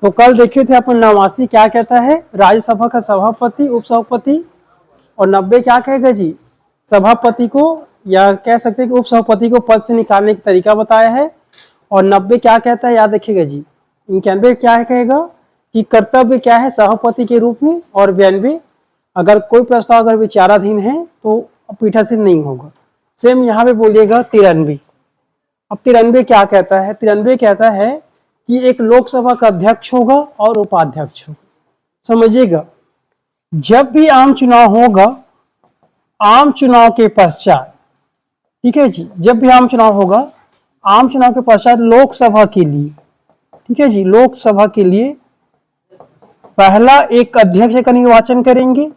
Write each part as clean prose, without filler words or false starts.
तो कल देखे थे अपन 89 क्या कहता है, राज्यसभा का सभापति, उपसभापति, और 90 क्या कहेगा जी, सभापति को या कह सकते हैं कि उपसभापति को पद से निकालने का तरीका बताया है। और 90 क्या कहता है याद रखिएगा जी। 91 क्या कहेगा कि कर्तव्य क्या है सभापति के रूप में, और 92 अगर कोई प्रस्ताव अगर विचाराधीन है तो पीठासीन नहीं होगा। सेम यहाँ पे बोलिएगा 93। अब 93 क्या कहता है, 93 कहता है कि एक लोकसभा का अध्यक्ष होगा और उपाध्यक्ष होगा। समझिएगा, जब भी आम चुनाव होगा, आम चुनाव के पश्चात, ठीक है जी, जब भी आम चुनाव होगा, आम चुनाव के पश्चात लोकसभा के लिए, ठीक है जी, लोकसभा के लिए पहला एक अध्यक्ष का निर्वाचन करेंगे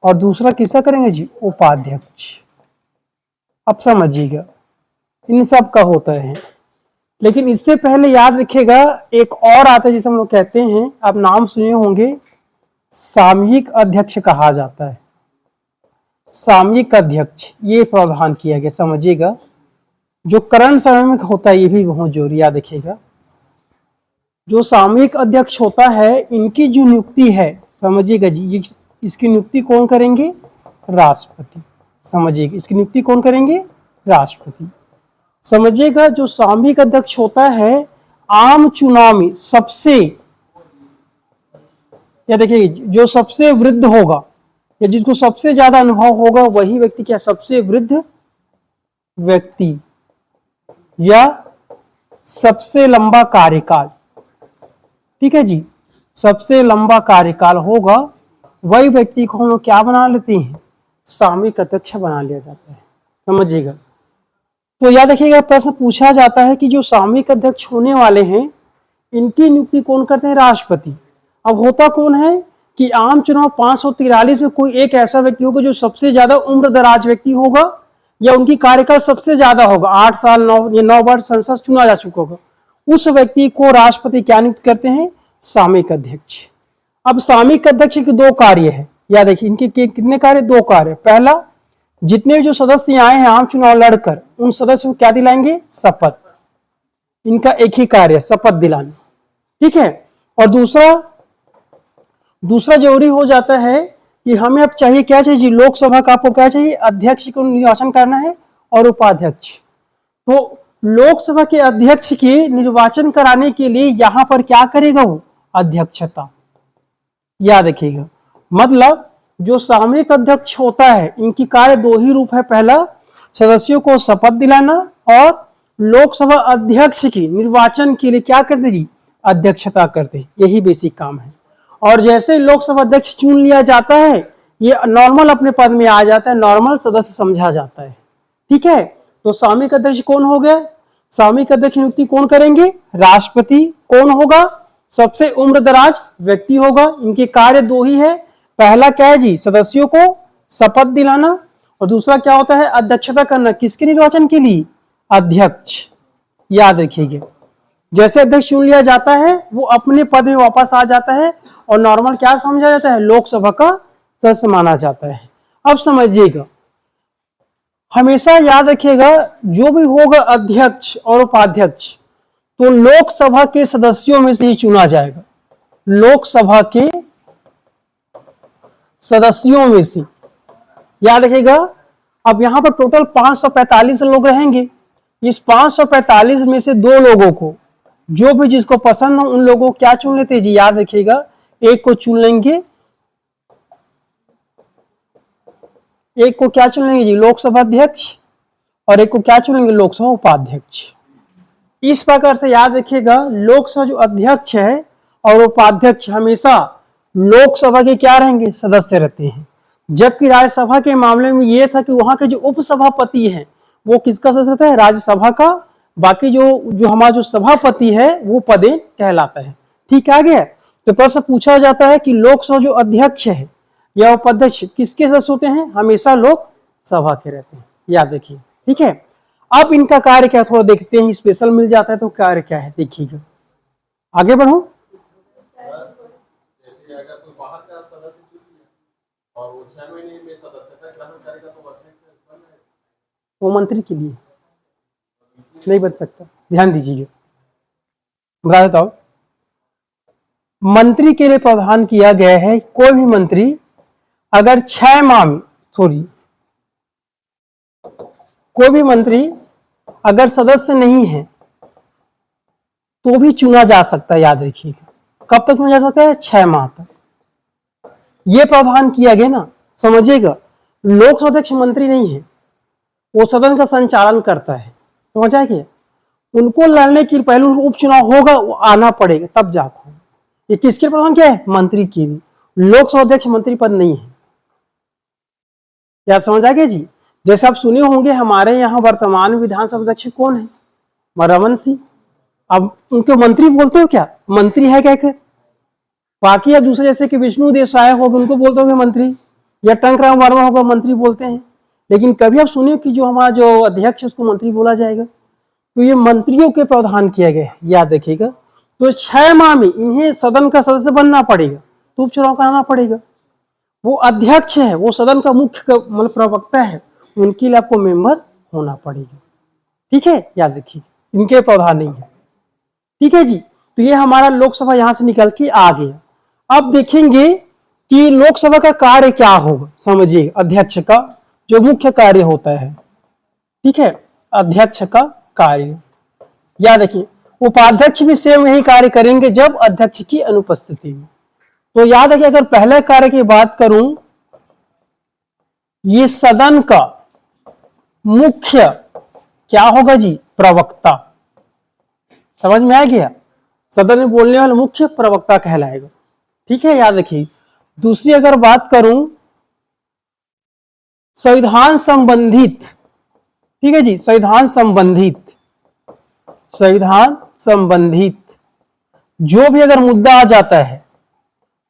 और दूसरा किसका करेंगे जी, उपाध्यक्ष। अब समझिएगा, इन सब का होता है। लेकिन इससे पहले याद रखिएगा एक और आता है जिसे हम लोग कहते हैं, आप नाम सुने होंगे, सामयिक अध्यक्ष कहा जाता है। सामयिक अध्यक्ष ये प्रावधान किया गया, समझिएगा, जो करंट समय में होता है, ये भी बहुत जरूरी याद रखिएगा। जो सामयिक अध्यक्ष होता है, इनकी जो नियुक्ति है, समझिएगा जी, इसकी नियुक्ति कौन करेंगे, राष्ट्रपति। समझिएगा, इसकी नियुक्ति कौन करेंगे, राष्ट्रपति। समझिएगा, जो सामयिक अध्यक्ष होता है, आम चुनाव में सबसे, या देखिए, जो सबसे वृद्ध होगा या जिसको सबसे ज्यादा अनुभव होगा, वही व्यक्ति क्या, सबसे वृद्ध व्यक्ति या सबसे लंबा कार्यकाल, ठीक है जी, सबसे लंबा कार्यकाल होगा, वही व्यक्ति को हम लोग क्या बना लेते हैं, सामयिक अध्यक्ष बना लिया जाता है। समझिएगा, तो याद रखिएगा, प्रश्न पूछा जाता है कि जो सामयिक अध्यक्ष होने वाले हैं, इनकी नियुक्ति कौन करते हैं, राष्ट्रपति। अब होता कौन है कि आम चुनाव 543 में कोई एक ऐसा व्यक्ति होगा जो सबसे ज्यादा उम्र दराज व्यक्ति होगा या उनकी कार्यकाल सबसे ज्यादा होगा, 8 साल 9 बार संसद चुना जा चुका होगा, उस व्यक्ति को राष्ट्रपति क्या नियुक्त करते हैं, सामयिक अध्यक्ष। अब सामयिक अध्यक्ष के दो कार्य है, याद देखिए, इनके कितने कार्य, दो कार्य। पहला, जितने जो सदस्य आए हैं आम चुनाव लड़कर, उन सदस्यों को क्या दिलाएंगे, शपथ। इनका एक ही कार्य, शपथ दिलाना, ठीक है। और दूसरा जरूरी हो जाता है कि हमें अब चाहिए क्या चाहिए, लोकसभा का आपको क्या चाहिए, अध्यक्ष को निर्वाचन करना है और उपाध्यक्ष। तो लोकसभा के अध्यक्ष के निर्वाचन कराने के लिए यहां पर क्या करेगा वो, अध्यक्षता। याद रखिएगा, मतलब जो सामयिक अध्यक्ष होता है, इनकी कार्य दो ही रूप है। पहला, सदस्यों को शपथ दिलाना, और लोकसभा अध्यक्ष की निर्वाचन के लिए क्या करते जी, अध्यक्षता करते, यही बेसिक काम है। और जैसे लोकसभा अध्यक्ष चुन लिया जाता है, ये नॉर्मल अपने पद में आ जाता है, नॉर्मल सदस्य समझा जाता है, ठीक है। तो सामयिक अध्यक्ष कौन हो गया, सामयिक अध्यक्ष नियुक्ति कौन करेंगे, राष्ट्रपति। कौन होगा, सबसे उम्र दराज व्यक्ति होगा। इनके कार्य दो ही है, पहला क्या है जी, सदस्यों को शपथ दिलाना, और दूसरा क्या होता है, अध्यक्षता करना, किसके निर्वाचन के लिए, अध्यक्ष। याद रखिएगा, जैसे अध्यक्ष चुन लिया जाता है, वो अपने पद में वापस आ जाता है और नॉर्मल क्या समझा जाता है, लोकसभा का सदस्य माना जाता है। अब समझिएगा, हमेशा याद रखिएगा, जो भी होगा अध्यक्ष और उपाध्यक्ष, तो लोकसभा के सदस्यों में से ही चुना जाएगा, लोकसभा के सदस्यों में से। याद रखिएगा, अब यहां पर टोटल 545 लोग रहेंगे। इस 545 में से दो लोगों को, जो भी जिसको पसंद हो, उन लोगों को क्या चुन लेते जी, याद रखिएगा, एक को चुन लेंगे, एक को क्या चुन लेंगे जी, लोकसभा अध्यक्ष, और एक को क्या चुनेंगे, लोकसभा उपाध्यक्ष। इस प्रकार से याद रखिएगा, लोकसभा जो अध्यक्ष है और उपाध्यक्ष हमेशा लोकसभा के क्या रहेंगे, सदस्य रहते हैं। जबकि राज्यसभा के मामले में यह था कि वहां के जो उपसभापति है वो किसका सदस्य रहता है, राज्यसभा का। बाकी जो हमारा जो सभापति है वो पदे कहलाता है। ठीक आ गया। तो प्रश्न पूछा जाता है कि लोकसभा जो अध्यक्ष है या उपाध्यक्ष किसके सदस्य होते हैं, हमेशा लोकसभा के रहते हैं। याद रखिए, ठीक है। अब इनका कार्य क्या, थोड़ा देखते हैं, स्पेशल मिल जाता है तो कार्य क्या है देखिएगा। आगे बढ़ो। वो मंत्री के लिए नहीं बच सकता, ध्यान दीजिएगा। बता देता हूं। मंत्री के लिए प्रावधान किया गया है, कोई भी मंत्री अगर 6 माह में कोई भी मंत्री अगर सदस्य नहीं है तो भी चुना जा सकता है, याद रखिएगा। कब तक चुना जा सकता है? 6 माह तक। यह प्रावधान किया गया ना, समझिएगा। लोकसभा अध्यक्ष मंत्री नहीं है, वो सदन का संचालन करता है, समझ आया क्या? उनको लड़ने के पहले उनको उपचुनाव होगा, वो आना पड़ेगा तब जाकर। ये किसके प्रावधान क्या है? मंत्री के लिए। लोकसभा अध्यक्ष मंत्री पद नहीं है, याद समझ आ गया जी। जैसे आप सुने होंगे हमारे यहाँ वर्तमान विधानसभा अध्यक्ष कौन है? रमन सिंह। अब उनको मंत्री बोलते हो क्या? मंत्री है क्या? बाकी या दूसरे जैसे कि विष्णु देशवाय होगा उनको बोलते होंगे मंत्री, या टंकराम वर्मा होगा मंत्री बोलते हैं। लेकिन कभी आप सुनिए कि जो हमारा जो अध्यक्ष है उसको मंत्री बोला जाएगा? तो ये मंत्रियों के प्रावधान किया गया है, याद रखिएगा। तो 6 माह में इन्हें सदन का सदस्य बनना पड़ेगा, तो उपचुनाव कराना पड़ेगा। वो अध्यक्ष है, वो सदन का मुख्य मतलब प्रवक्ता है, उनके लिए आपको मेंबर होना पड़ेगा, ठीक है, याद रखिए। इनके प्रावधान नहीं है, ठीक है जी। तो ये हमारा लोकसभा यहां से निकल के आ गया। अब देखेंगे कि लोकसभा का कार्य क्या होगा, समझिए। अध्यक्ष का जो मुख्य कार्य होता है, ठीक है, अध्यक्ष का कार्य याद रखिए। उपाध्यक्ष भी सेम यही कार्य करेंगे जब अध्यक्ष की अनुपस्थिति में। तो याद रखिए, अगर पहले कार्य की बात करूं, ये सदन का मुख्य क्या होगा जी? प्रवक्ता। समझ में आ गया? सदन में बोलने वाला मुख्य प्रवक्ता कहलाएगा, ठीक है, याद रखिए। दूसरी अगर बात करूं, संविधान संबंधित, ठीक है जी, संविधान संबंधित जो भी अगर मुद्दा आ जाता है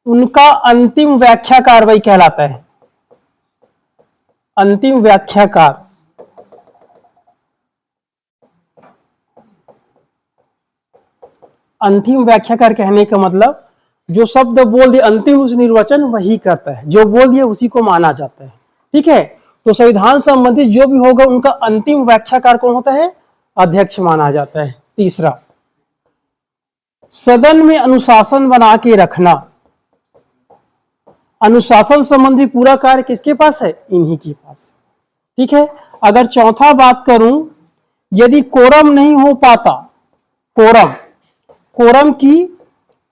उनका अंतिम व्याख्या कार्रवाई कहलाता है। अंतिम व्याख्याकार, अंतिम व्याख्याकार कहने का मतलब जो शब्द बोल दिए अंतिम उस निर्वचन वही करता है, जो बोल दिया उसी को माना जाता है, ठीक है। तो संविधान संबंधित जो भी होगा उनका अंतिम व्याख्याकार कौन होता है? अध्यक्ष माना जाता है। तीसरा, सदन में अनुशासन बना के रखना। अनुशासन संबंधी पूरा कार्य किसके पास है? इन्हीं के पास, ठीक है। अगर चौथा बात करूं, यदि कोरम नहीं हो पाता, कोरम की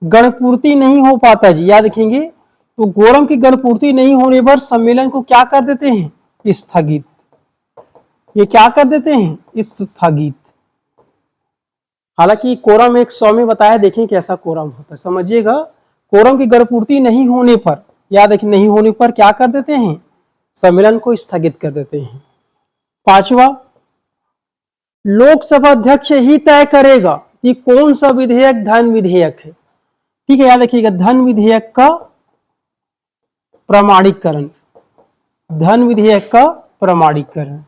गणपूर्ति नहीं हो पाता जी, याद रखेंगे। तो कोरम की गणपूर्ति नहीं होने पर सम्मेलन को क्या कर देते हैं? स्थगित। ये क्या कर देते हैं? स्थगित। हालांकि कोरम 100 में बताया, देखें कैसा कोरम होता है, समझिएगा। कोरम की गणपूर्ति नहीं होने पर, याद रखिए, नहीं होने पर क्या कर देते हैं? सम्मेलन को स्थगित कर देते हैं। पांचवा, लोकसभा अध्यक्ष ही तय करेगा कि कौन सा विधेयक धन विधेयक है, ठीक है, याद रखिएगा। धन विधेयक का प्रमाणीकरण, धन विधेयक का प्रमाणीकरण,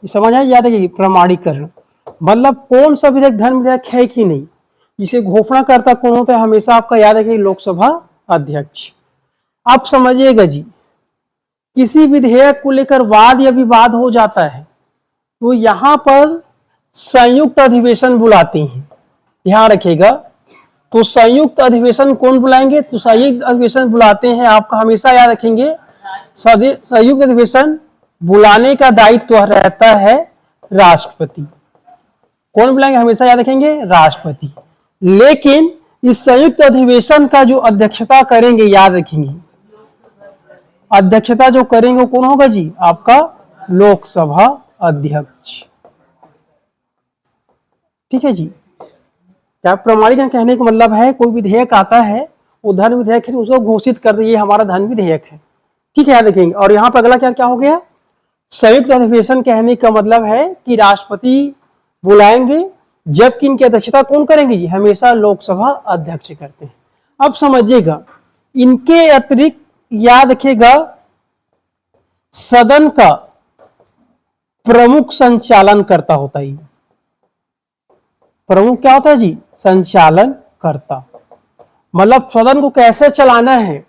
समझ आए? याद रखिए, प्रमाणीकरण मतलब कौन सा विधेयक धन विधेयक है कि नहीं, इसे घोषणा करता कौन होता है? हमेशा आपका याद रखिए लोकसभा अध्यक्ष। आप समझिएगा जी, किसी विधेयक को लेकर वाद या विवाद हो जाता है तो यहां पर संयुक्त अधिवेशन बुलाते हैं, ध्यान रखिएगा। तो संयुक्त अधिवेशन कौन बुलाएंगे? तो संयुक्त अधिवेशन बुलाते हैं, आपका हमेशा याद रखेंगे। संयुक्त अधिवेशन बुलाने का दायित्व रहता है राष्ट्रपति। कौन बुलाएंगे? हमेशा याद रखेंगे, राष्ट्रपति। लेकिन इस संयुक्त अधिवेशन का जो अध्यक्षता करेंगे, याद रखेंगे, अध्यक्षता जो करेंगे वो कौन होगा जी? आपका लोकसभा अध्यक्ष, ठीक है जी। क्या प्रमाणीकरण कहने का मतलब है, कोई विधेयक आता है, वो धन विधेयक है, उसको घोषित कर दे ये हमारा धन विधेयक है, ठीक है, याद रखेंगे। और यहाँ पर अगला क्या क्या हो गया? संयुक्त अधिवेशन कहने का मतलब है कि राष्ट्रपति बुलाएंगे, जबकि इनकी अध्यक्षता कौन करेंगे जी? हमेशा लोकसभा अध्यक्ष करते हैं। अब समझिएगा, इनके अतिरिक्त याद रखिएगा, सदन का प्रमुख संचालन करता होता है। प्रमुख क्या होता है जी? संचालन करता, मतलब सदन को कैसे चलाना है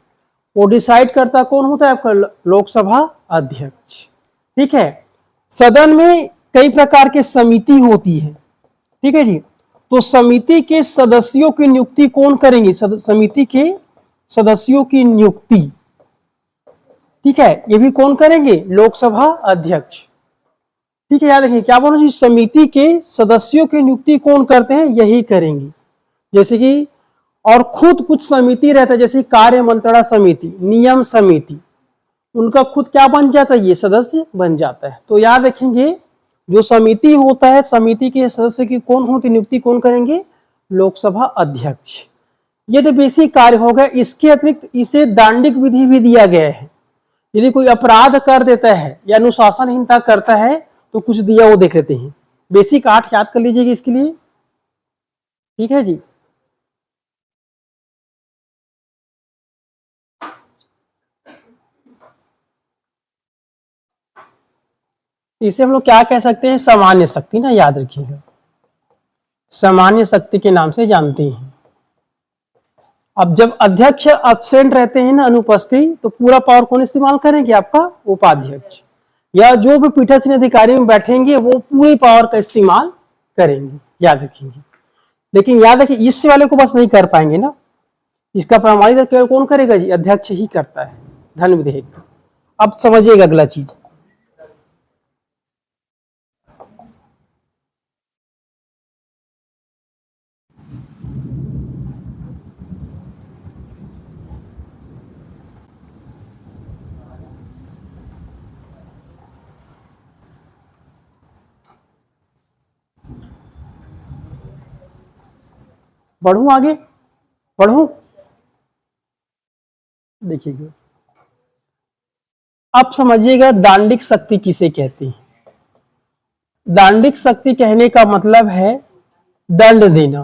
वो डिसाइड करता कौन होता है? आपका लोकसभा अध्यक्ष, ठीक है। सदन में कई प्रकार की समिति होती है, ठीक है जी। तो समिति के सदस्यों की नियुक्ति कौन करेंगे? समिति के सदस्यों की नियुक्ति, ठीक है, ये भी कौन करेंगे? लोकसभा अध्यक्ष। ठीक है, याद रखिए क्या बोलो जी, समिति के सदस्यों की नियुक्ति कौन करते हैं? यही करेंगे। जैसे कि और खुद कुछ समिति रहता है, जैसे कार्य मंत्रणा समिति, नियम समिति, उनका खुद क्या बन जाता है? ये सदस्य बन जाता है। तो याद रखेंगे जो समिति होता है, समिति के सदस्य की कौन होती नियुक्ति कौन करेंगे? लोकसभा अध्यक्ष। ये तो बेसिक कार्य हो गया। इसके अतिरिक्त इसे दांडिक विधि भी दिया गया है। यदि कोई अपराध कर देता है या अनुशासनहीनता करता है तो कुछ दिया, वो देख लेते हैं। बेसिक 8 याद कर लीजिएगा इसके लिए, ठीक है जी। इसे हम लोग क्या कह सकते हैं? सामान्य शक्ति ना, याद रखिएगा, सामान्य शक्ति के नाम से जानते हैं। अब जब अध्यक्ष एब्सेंट रहते हैं ना, अनुपस्थित, तो पूरा पावर कौन इस्तेमाल करेंगे? आपका उपाध्यक्ष या जो भी पीठासीन अधिकारी में बैठेंगे वो पूरी पावर का इस्तेमाल करेंगे, याद रखेंगे। लेकिन याद रखिए इस वाले को बस नहीं कर पाएंगे ना, इसका प्रमाणित केवल कौन करेगा जी? अध्यक्ष ही करता है, धन विधेयक। अब समझिएगा अगला चीज, बढ़ूं आगे, बढ़ूं, देखिएगा अब समझिएगा दांडिक शक्ति किसे कहते हैं। दांडिक शक्ति कहने का मतलब है दंड देना।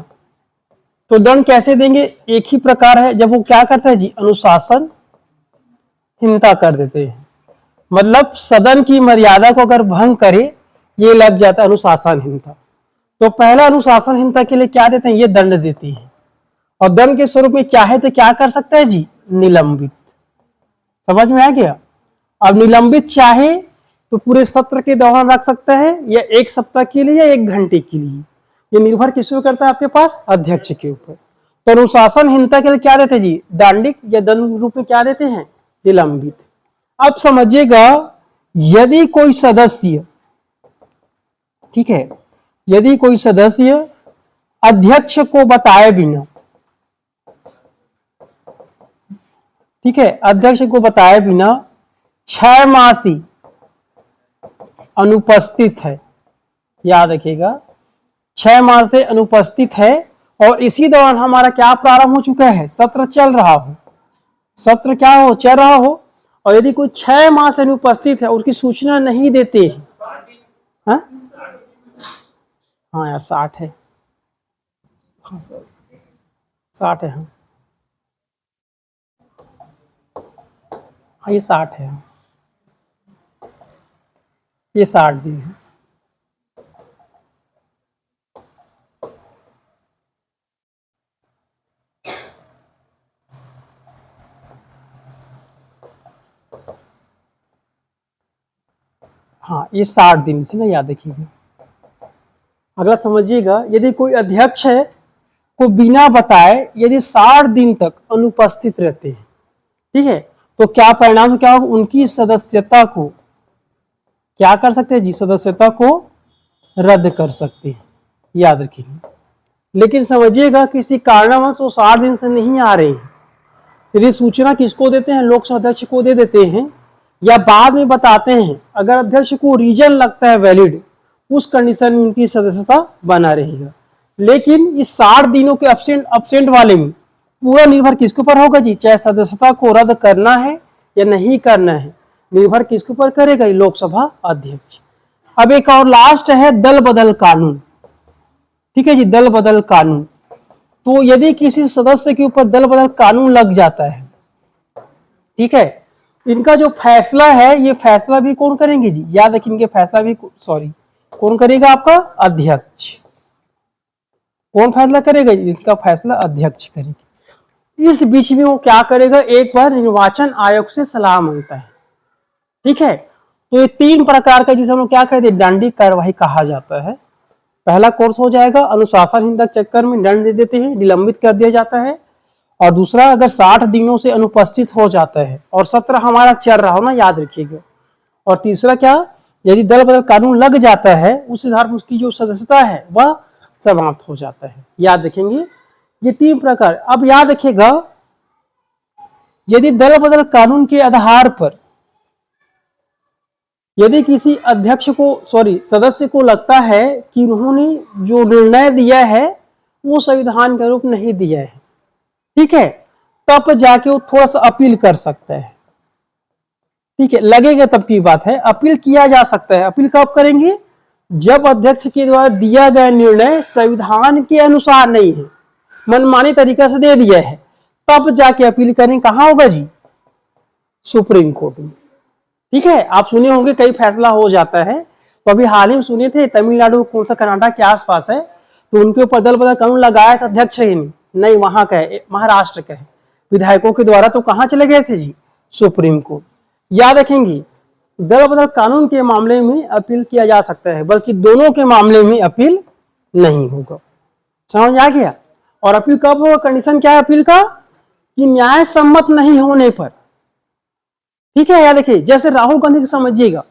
तो दंड कैसे देंगे? एक ही प्रकार है, जब वो क्या करता है जी? अनुशासन हीनता कर देते हैं, मतलब सदन की मर्यादा को अगर भंग करे, ये लग जाता है अनुशासनहीनता। तो पहला अनुशासनहीनता के लिए क्या देते हैं? ये दंड देते हैं। और दंड के स्वरूप में क्या है तो क्या कर सकता है जी? निलंबित। समझ में आ गया? अब निलंबित चाहे तो पूरे सत्र के दौरान रख सकता है, या 1 सप्ताह के लिए, या 1 घंटे के लिए। ये निर्भर किस पे करता है? आपके पास अध्यक्ष के ऊपर। तो अनुशासनहीनता के लिए क्या देते हैं जी? दांडिक या दंड रूप में क्या देते हैं? निलंबित। अब समझिएगा, यदि कोई सदस्य, ठीक है, यदि कोई सदस्य अध्यक्ष को बताए बिना, ठीक है, अध्यक्ष को बताए बिना 6 मासी अनुपस्थित है, याद रखिएगा 6 माह से अनुपस्थित है, और इसी दौरान हमारा क्या प्रारंभ हो चुका है? सत्र चल रहा हो, सत्र क्या हो? चल रहा हो। और यदि कोई 6 माह से अनुपस्थित है, उसकी सूचना नहीं देते हैं, हाँ यार 60 है, हाँ सर 60 है, हाँ ये 60 है, ये 60 दिन है। हाँ ये 60 दिन से ना, याद रखिएगा। अगला समझिएगा, यदि कोई अध्यक्ष है को बिना बताए यदि 60 दिन तक अनुपस्थित रहते हैं, ठीक है, तो क्या परिणाम क्या होगा? उनकी सदस्यता को क्या कर सकते हैं जी? सदस्यता को रद्द कर सकते हैं, याद रखिएगा। लेकिन समझिएगा किसी कारणवश वो 60 दिन से नहीं आ रहे हैं, यदि सूचना किसको देते हैं? लोकसभा अध्यक्ष को दे देते हैं, या बाद में बताते हैं, अगर अध्यक्ष को रीजन लगता है वैलिड, उस कंडीशन में उनकी सदस्यता बना रहेगा। लेकिन इस 60 दिनों के अब्सेंट वाले में पूरा निर्भर किसके ऊपर होगा जी? चाहे सदस्यता को रद्द करना है या नहीं करना है, निर्भर किसके ऊपर करेगा? लोकसभा अध्यक्ष। अब एक और लास्ट है दल बदल कानून, ठीक है जी, दल बदल कानून। तो यदि किसी सदस्य के ऊपर दल बदल कानून लग जाता है, ठीक है, इनका जो फैसला है, ये फैसला भी कौन करेंगे जी? याद रखिए, इनके फैसला भी कौन करेगा? आपका अध्यक्ष। कौन फैसला करेगा? इसका फैसला अध्यक्ष करेगा। इस बीच में वो क्या करेगा? एक बार निर्वाचन आयोग से सलाह मांगता है, ठीक है। तो ये 3 प्रकार का, जिसे हम लोग क्या कहते हैं? दांडिक कार्यवाही कहा जाता है। पहला कोर्स हो जाएगा अनुशासनहीनता के चक्कर में दंड दे देते हैं, निलंबित कर दिया जाता है। और दूसरा अगर 60 दिनों से अनुपस्थित हो जाता है और सत्र हमारा चल रहा हो ना, याद रखिएगा। और तीसरा क्या, यदि दल बदल कानून लग जाता है उस आधार पर उसकी जो सदस्यता है वह समाप्त हो जाता है। याद रखेंगे ये 3 प्रकार। अब याद रखिएगा यदि दल बदल कानून के आधार पर यदि किसी अध्यक्ष को सदस्य को लगता है कि उन्होंने जो निर्णय दिया है वो संविधान का रूप नहीं दिया है, ठीक है, तब जाके वो थोड़ा सा अपील कर सकता है। ठीक है, लगेगा तब की बात है, अपील किया जा सकता है। अपील कब करेंगे, जब अध्यक्ष के द्वारा दिया गया निर्णय संविधान के अनुसार नहीं है, मनमानी तरीका से दे दिया है, तब जाके अपील करें। कहां होगा जी, सुप्रीम कोर्ट में। ठीक है, आप सुने होंगे कई फैसला हो जाता है। तो अभी हाल ही में सुने थे तमिलनाडु कौन सा कर्नाटक के आसपास है, तो उनके ऊपर दल बदल कानून लगाया था, अध्यक्ष ही नहीं वहां का है, महाराष्ट्र का है, विधायकों के द्वारा। तो कहां चले गए थे जी, सुप्रीम कोर्ट। याद रखेंगे दल बदल कानून के मामले में अपील किया जा सकता है, बल्कि दोनों के मामले में अपील नहीं होगा। समझ आ गया। और अपील कब होगा, कंडीशन क्या है अपील का, कि न्याय सम्मत नहीं होने पर। ठीक है, याद रखिए जैसे राहुल गांधी को समझिएगा,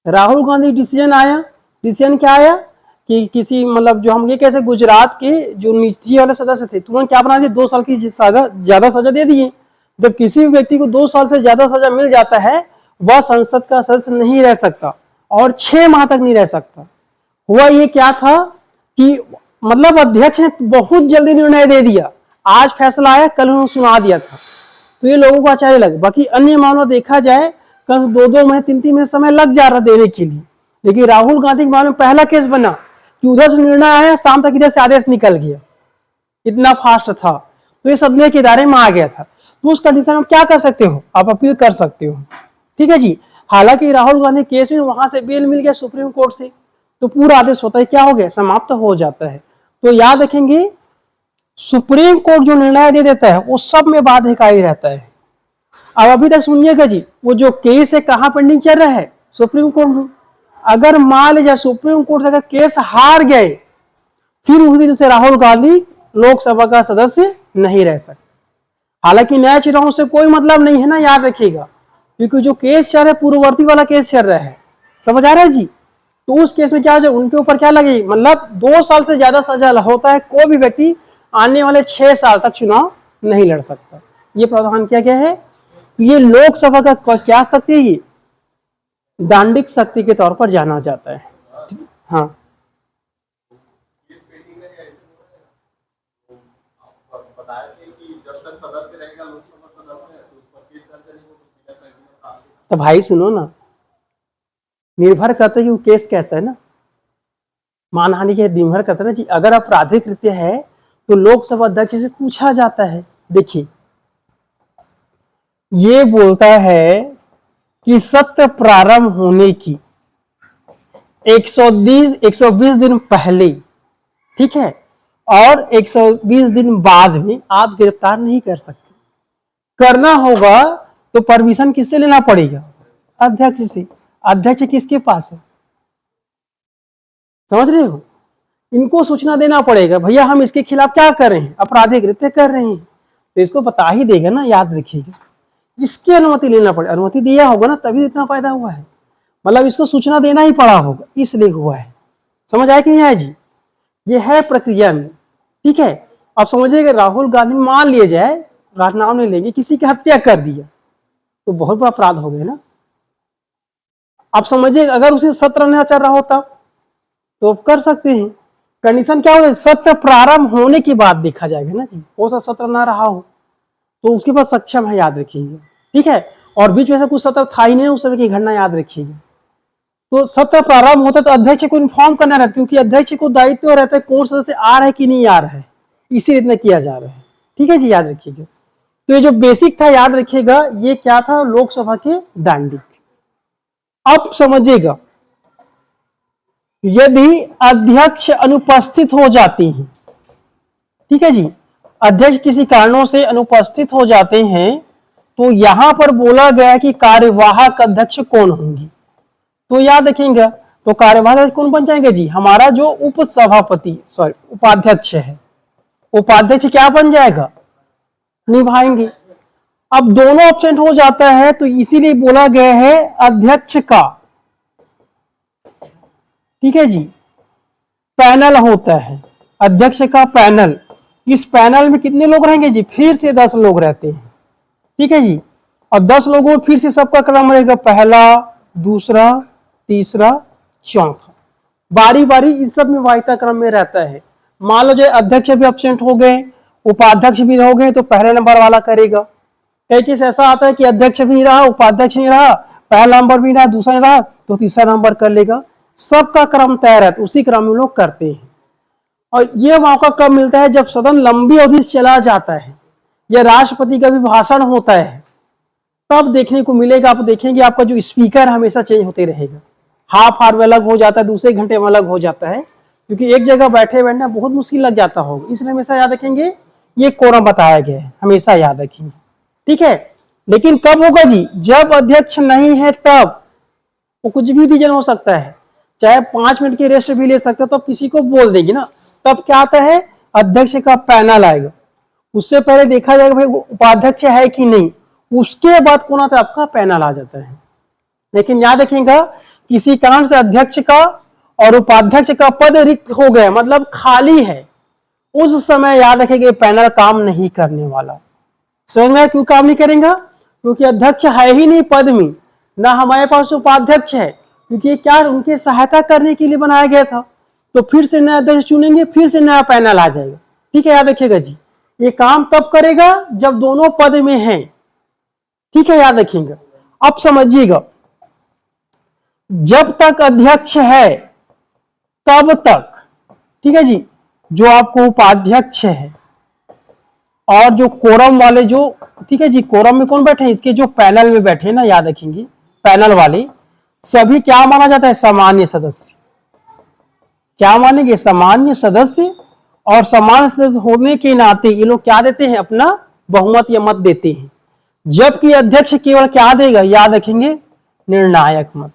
राहुल गांधी डिसीजन आया, डिसीजन क्या आया कि किसी मतलब जो हम ये कैसे गुजरात के जो नीचे वाले सदस्य थे तुरंत क्या बना दिए, 2 साल की ज्यादा सजा दे दिए। जब किसी भी व्यक्ति को 2 साल से ज्यादा सजा मिल जाता है वह संसद का सदस्य नहीं रह सकता और 6 माह तक नहीं रह सकता। हुआ ये क्या था कि मतलब अध्यक्ष ने बहुत जल्दी निर्णय दे दिया, आज फैसला आया कल उन्होंने सुना दिया था, तो ये लोगों को आचार्य लगे। बाकी अन्य मामलों देखा जाए कल 2-2 महीने 3-3 महीने समय लग जा रहा देने के लिए, लेकिन राहुल गांधी के मामले में पहला केस बना कि उधर से निर्णय आया, शाम तक इधर से आदेश निकल गया, इतना फास्ट था, तो ये सदन के इदारे में आ गया था। तो उस कंडीशन में क्या कर सकते हो, आप अपील कर सकते हो। ठीक है जी। हालांकि राहुल गांधी केस में वहां से बेल मिल गया सुप्रीम कोर्ट से, तो पूरा आदेश होता है क्या हो गया, समाप्त हो जाता है। तो याद रखेंगे सुप्रीम कोर्ट जो निर्णय दे देता है वो सब में बाध्यकारी रहता है। अब अभी तक सुनिएगा जी, वो जो केस है कहां पेंडिंग चल रहा है, सुप्रीम कोर्ट में। अगर मान लीजिए सुप्रीम कोर्ट से अगर केस हार गए, फिर उस दिन से राहुल गांधी लोकसभा का सदस्य नहीं रह सकते। हालांकि नया चुनाव से कोई मतलब नहीं है ना, याद रखिएगा, क्योंकि जो केस चल रहा है पूर्ववर्ती वाला केस चल रहा है, समझ आ रहा है जी। तो उस केस में क्या हो जाए, उनके ऊपर क्या लगेगी, मतलब 2 साल से ज्यादा सजा होता है, कोई भी व्यक्ति आने वाले 6 साल तक चुनाव नहीं लड़ सकता। ये प्रावधान क्या क्या है, ये लोकसभा का क्या शक्ति है, ये दांडिक शक्ति के तौर पर जाना जाता है। हाँ तो भाई सुनो ना, निर्भर करता है कि वो केस कैसा है ना, मानहानि के निर्भर करता है ना जी। अगर आपराधिक कृत्य है तो लोकसभा अध्यक्ष से पूछा जाता है। देखिए ये बोलता है कि सत्र प्रारंभ होने की 120 दिन पहले, ठीक है, और 120 दिन बाद में आप गिरफ्तार नहीं कर सकते। करना होगा तो परमिशन किससे लेना पड़ेगा, अध्यक्ष से। अध्यक्ष किसके पास है, समझ रहे हो, इनको सूचना देना पड़ेगा, भैया हम इसके खिलाफ क्या कर रहे हैं, आपराधिक कृत्य कर रहे हैं, तो इसको बता ही देगा ना, याद रखिएगा। इसकी अनुमति लेना पड़ेगा, अनुमति दिया होगा ना तभी इतना फायदा हुआ है, मतलब इसको सूचना देना ही पड़ा होगा, इसलिए हुआ है। समझ आया कि नहीं आया जी, ये है प्रक्रिया में। ठीक है, अब समझिएगा राहुल गांधी मान लिया जाए, नाम नहीं लेंगे, किसी की हत्या कर दिया तो बहुत बड़ा अपराध हो गया ना। आप समझिए अगर उसे सत्र रहना चल रहा होता तो कर सकते हैं। कंडीशन क्या होगा, सत्र प्रारंभ होने के बाद देखा जाएगा ना जी, कौन सा सत्र ना रहा हो तो उसके पास सक्षम है, याद रखिएगा। ठीक है, और बीच में से कुछ सत्र था ही नहीं उस समय की घटना, याद रखिएगा। तो सत्र प्रारंभ होता तो अध्यक्ष को इन्फॉर्म करना रहता, क्योंकि अध्यक्ष को दायित्व रहता है कौन सदस्य आ रहा है कि नहीं आ रहा है, इसीलिए इतना किया जा रहा है। ठीक है जी, याद रखिएगा। तो ये जो बेसिक था याद रखिएगा, ये क्या था, लोकसभा के दांडिक। अब समझिएगा यदि अध्यक्ष अनुपस्थित हो जाते हैं, ठीक है जी, अध्यक्ष किसी कारणों से अनुपस्थित हो जाते हैं, तो यहां पर बोला गया कि कार्यवाहक अध्यक्ष कौन होंगे। तो याद रखेंगे तो कार्यवाहक अध्यक्ष कौन बन जाएंगे जी? हमारा जो उपाध्यक्ष है, उपाध्यक्ष क्या बन जाएगा? निभाएंगे। अब दोनों एब्सेंट हो जाता है तो इसीलिए बोला गया है अध्यक्ष का, ठीक है जी, पैनल होता है, अध्यक्ष का पैनल। इस पैनल में कितने लोग रहेंगे जी? फिर से 10 लोग रहते हैं, ठीक है जी। और 10 लोगों में फिर से सबका क्रम रहेगा, पहला, दूसरा, तीसरा, चौथा, बारी बारी इस सब में वाहिता क्रम में रहता है। मान लो जो अध्यक्ष भी एब्सेंट हो गए, उपाध्यक्ष भी हो गए, तो पहले नंबर वाला करेगा। कई केस ऐसा आता है कि अध्यक्ष भी नहीं रहा, उपाध्यक्ष नहीं रहा, पहला नंबर भी रहा, दूसरा नहीं रहा, तो तीसरा नंबर कर लेगा। सबका क्रम तय रहता है, उसी क्रम में लोग करते हैं। और यह मौका कब मिलता है? जब सदन लंबी अवधि से चला जाता है या राष्ट्रपति का भी भाषण होता है, तब देखने को मिलेगा। आप देखेंगे आपका जो स्पीकर हमेशा चेंज होते रहेगा, हाफ आवर में अलग हो जाता है, दूसरे घंटे में अलग हो जाता है, क्योंकि एक जगह बैठे बैठना बहुत मुश्किल लग जाता होगा। इसलिए हमेशा याद रखेंगे ये कोरम बताया गया है, हमेशा याद रखेंगे, ठीक है। लेकिन कब होगा जी? जब अध्यक्ष नहीं है तब। वो कुछ भी रीजन हो सकता है, चाहे 5 मिनट की रेस्ट भी ले सकता है, तो किसी को बोल देगी ना। तब क्या आता है? अध्यक्ष का पैनल आएगा। उससे पहले देखा जाएगा भाई उपाध्यक्ष है कि नहीं, उसके बाद कौन आता है? आपका पैनल आ जाता है। लेकिन याद रखिएगा, किसी कारण से अध्यक्ष का और उपाध्यक्ष का पद रिक्त हो गया, मतलब खाली है, उस समय याद रखेंगे पैनल काम नहीं करने वाला। समझ में? क्यों काम नहीं करेगा? क्योंकि अध्यक्ष है ही नहीं पद में, ना हमारे पास उपाध्यक्ष है, क्योंकि क्या उनके सहायता करने के लिए बनाया गया था। तो फिर से नया अध्यक्ष चुनेंगे, फिर से नया पैनल आ जाएगा, ठीक है। याद रखिएगा जी, ये काम तब करेगा जब दोनों पद में हैं, ठीक है, याद रखिएगा। अब समझिएगा, जब तक अध्यक्ष है तब तक, ठीक है जी, जो आपको उपाध्यक्ष है और जो कोरम वाले जो, ठीक है जी, कोरम में कौन बैठे हैं? इसके जो पैनल में बैठे ना, याद रखेंगे पैनल वाले सभी क्या माना जाता है? सामान्य सदस्य। क्या मानेंगे? सामान्य सदस्य। और सामान्य सदस्य होने के नाते ये लोग क्या देते हैं? अपना बहुमत या मत देते हैं। जबकि अध्यक्ष केवल क्या देगा? याद रखेंगे, निर्णायक मत,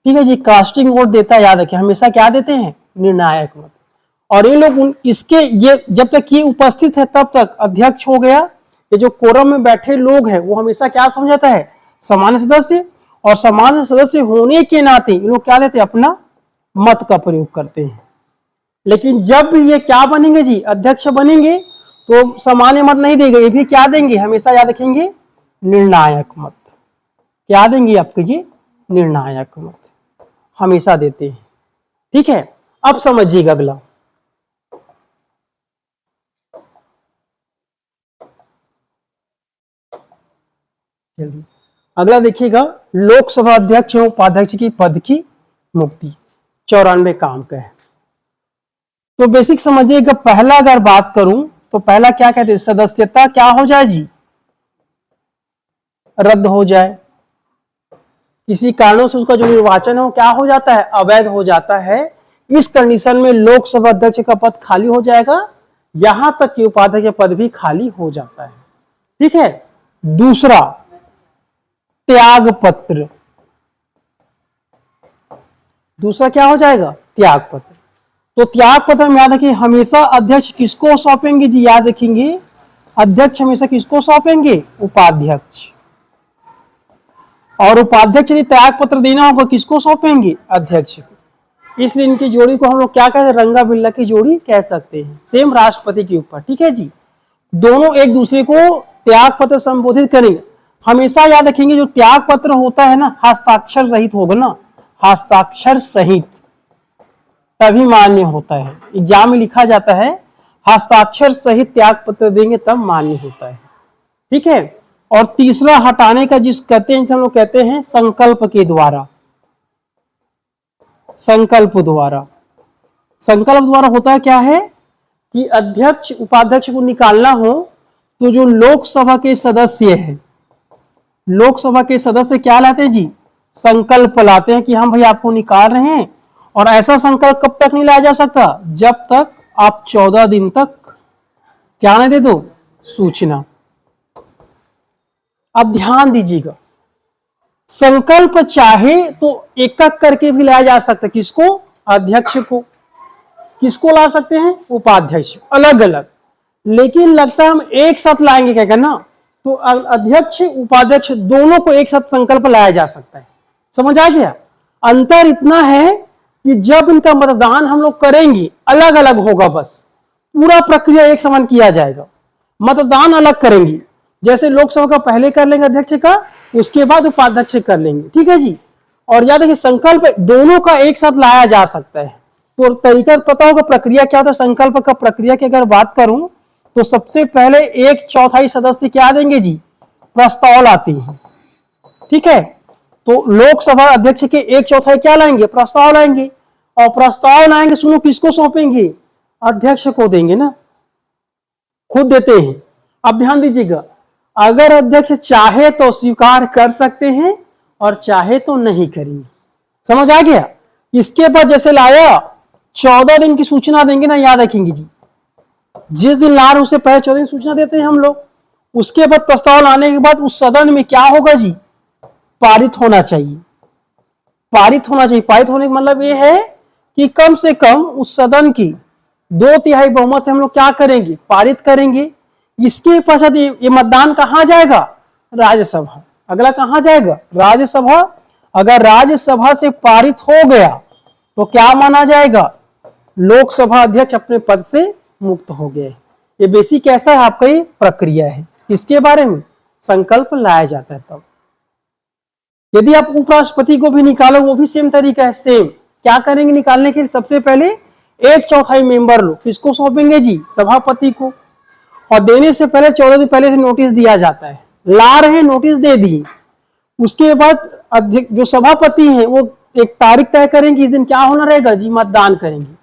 ठीक है जी, कास्टिंग वोट देता है। याद रखें, हमेशा क्या देते हैं? निर्णायक मत। और ये लोग इसके ये जब तक ये उपस्थित है तब तक अध्यक्ष हो गया। ये जो कोरम में बैठे लोग हैं वो हमेशा क्या समझाता है? सामान्य सदस्य। और सामान्य सदस्य होने के नाते ये लोग क्या देते हैं? अपना मत का प्रयोग करते हैं। लेकिन जब भी ये क्या बनेंगे जी? अध्यक्ष बनेंगे, तो सामान्य मत नहीं देंगे, ये भी क्या देंगे? हमेशा याद रखेंगे, निर्णायक मत। क्या देंगे आपको? ये निर्णायक मत हमेशा देते हैं, ठीक है। अब समझिएगा अगला, अगला देखिएगा, लोकसभा अध्यक्ष एवं उपाध्यक्ष की पद की मुक्ति 94 काम का है। तो बेसिक समझिएगा, पहला अगर बात करूं तो पहला क्या कहते हैं? सदस्यता क्या हो जाए जी? रद्द हो जाए। किसी कारणों से उसका जो निर्वाचन है वो क्या हो जाता है? अवैध हो जाता है। इस कंडीशन में लोकसभा अध्यक्ष का पद खाली हो जाएगा, यहां तक कि उपाध्यक्ष पद भी खाली हो जाता है, ठीक है। दूसरा, त्याग पत्र। दूसरा क्या हो जाएगा? त्याग पत्र। तो त्याग पत्र में याद रखिए, हमेशा अध्यक्ष किसको सौंपेंगे जी? याद रखेंगे, अध्यक्ष हमेशा किसको सौंपेंगे? उपाध्यक्ष। और उपाध्यक्ष यदि त्याग पत्र देना होगा किसको सौंपेंगे? अध्यक्ष को। इसलिए इनकी जोड़ी को हम लोग क्या कहते हैं? रंगा बिल्ला की जोड़ी कह सकते हैं, सेम राष्ट्रपति के ऊपर, ठीक है जी। दोनों एक दूसरे को त्याग पत्र संबोधित करेंगे। हमेशा याद रखेंगे, जो त्याग पत्र होता है ना, हस्ताक्षर रहित होगा ना, हस्ताक्षर सहित, तभी मान्य होता है। एग्जाम में लिखा जाता है हस्ताक्षर सहित त्याग पत्र देंगे तब मान्य होता है, ठीक है। और तीसरा, हटाने का जिस कहते हैं, हम लोग कहते हैं संकल्प के द्वारा। संकल्प द्वारा, संकल्प द्वारा होता है क्या है कि अध्यक्ष उपाध्यक्ष को निकालना हो तो जो लोकसभा के सदस्य हैं, लोकसभा के सदस्य क्या लाते हैं जी? संकल्प लाते हैं कि हम भाई आपको निकाल रहे हैं। और ऐसा संकल्प कब तक नहीं लाया जा सकता? जब तक आप 14 दिन तक क्या नहीं दे दो? सूचना। अब ध्यान दीजिएगा, संकल्प चाहे तो एक एक करके भी लाया जा सकता है। किसको? अध्यक्ष को। किसको ला सकते हैं? उपाध्यक्ष, अलग अलग। लेकिन लगता है हम एक साथ लाएंगे क्या करना, तो अध्यक्ष उपाध्यक्ष दोनों को एक साथ संकल्प लाया जा सकता है। समझ आ गया? अंतर इतना है कि जब इनका मतदान हम लोग करेंगे अलग अलग होगा, बस पूरा प्रक्रिया एक समान किया जाएगा। मतदान अलग करेंगे, जैसे लोकसभा का पहले कर लेंगे अध्यक्ष का, उसके बाद उपाध्यक्ष कर लेंगे। ठीक है जी। और याद रखिए संकल्प दोनों का एक साथ लाया जा सकता है। तो तरीका पता होगा, प्रक्रिया क्या होता है संकल्प का। प्रक्रिया की अगर बात करूं तो सबसे पहले 1/4 सदस्य क्या देंगे जी? प्रस्ताव लाते हैं। ठीक है, तो लोकसभा अध्यक्ष के 1/4 क्या लाएंगे? प्रस्ताव लाएंगे। और प्रस्ताव लाएंगे, सुनो, किसको सौंपेंगे? अध्यक्ष को देंगे ना, खुद देते हैं। अब ध्यान दीजिएगा, अगर अध्यक्ष चाहे तो स्वीकार कर सकते हैं और चाहे तो नहीं करेंगे। समझ आ गया? इसके बाद जैसे लाया 14 दिन की सूचना देंगे ना, याद रखेंगे जी, जिस दिन ला रहे उससे पहले 14 दिन सूचना देते हैं हम लोग। उसके बाद प्रस्ताव लाने के बाद उस सदन में क्या होगा जी? पारित होना चाहिए। पारित होना चाहिए। पारित होने का मतलब ये है कि कम से कम उस सदन की 2/3 बहुमत से हम लोग क्या करेंगे? पारित करेंगे। इसके पश्चात ये मतदान कहां जाएगा? राज्यसभा। अगला कहां जाएगा? राज्यसभा। अगर राज्यसभा से पारित हो गया तो क्या माना जाएगा? लोकसभा अध्यक्ष अपने पद से मुक्त हो गए। ये बेसिक कैसा है आपका, ये प्रक्रिया है। इसके बारे में संकल्प लाया जाता है। तब यदि आप उपराष्ट्रपति को भी निकालो, वो भी सेम तरीका है। सेम क्या करेंगे निकालने के लिए? सबसे पहले 1/4 मेंबर लो, किसको सौंपेंगे जी? सभापति को। और देने से पहले 14 दिन पहले से नोटिस दिया जाता है। ला रहे नोटिस दे दी। उसके बाद अध्यक्ष जो सभापति हैं वो एक तारीख तय करेंगे, इस दिन क्या होना रहेगा जी? मतदान करेंगे।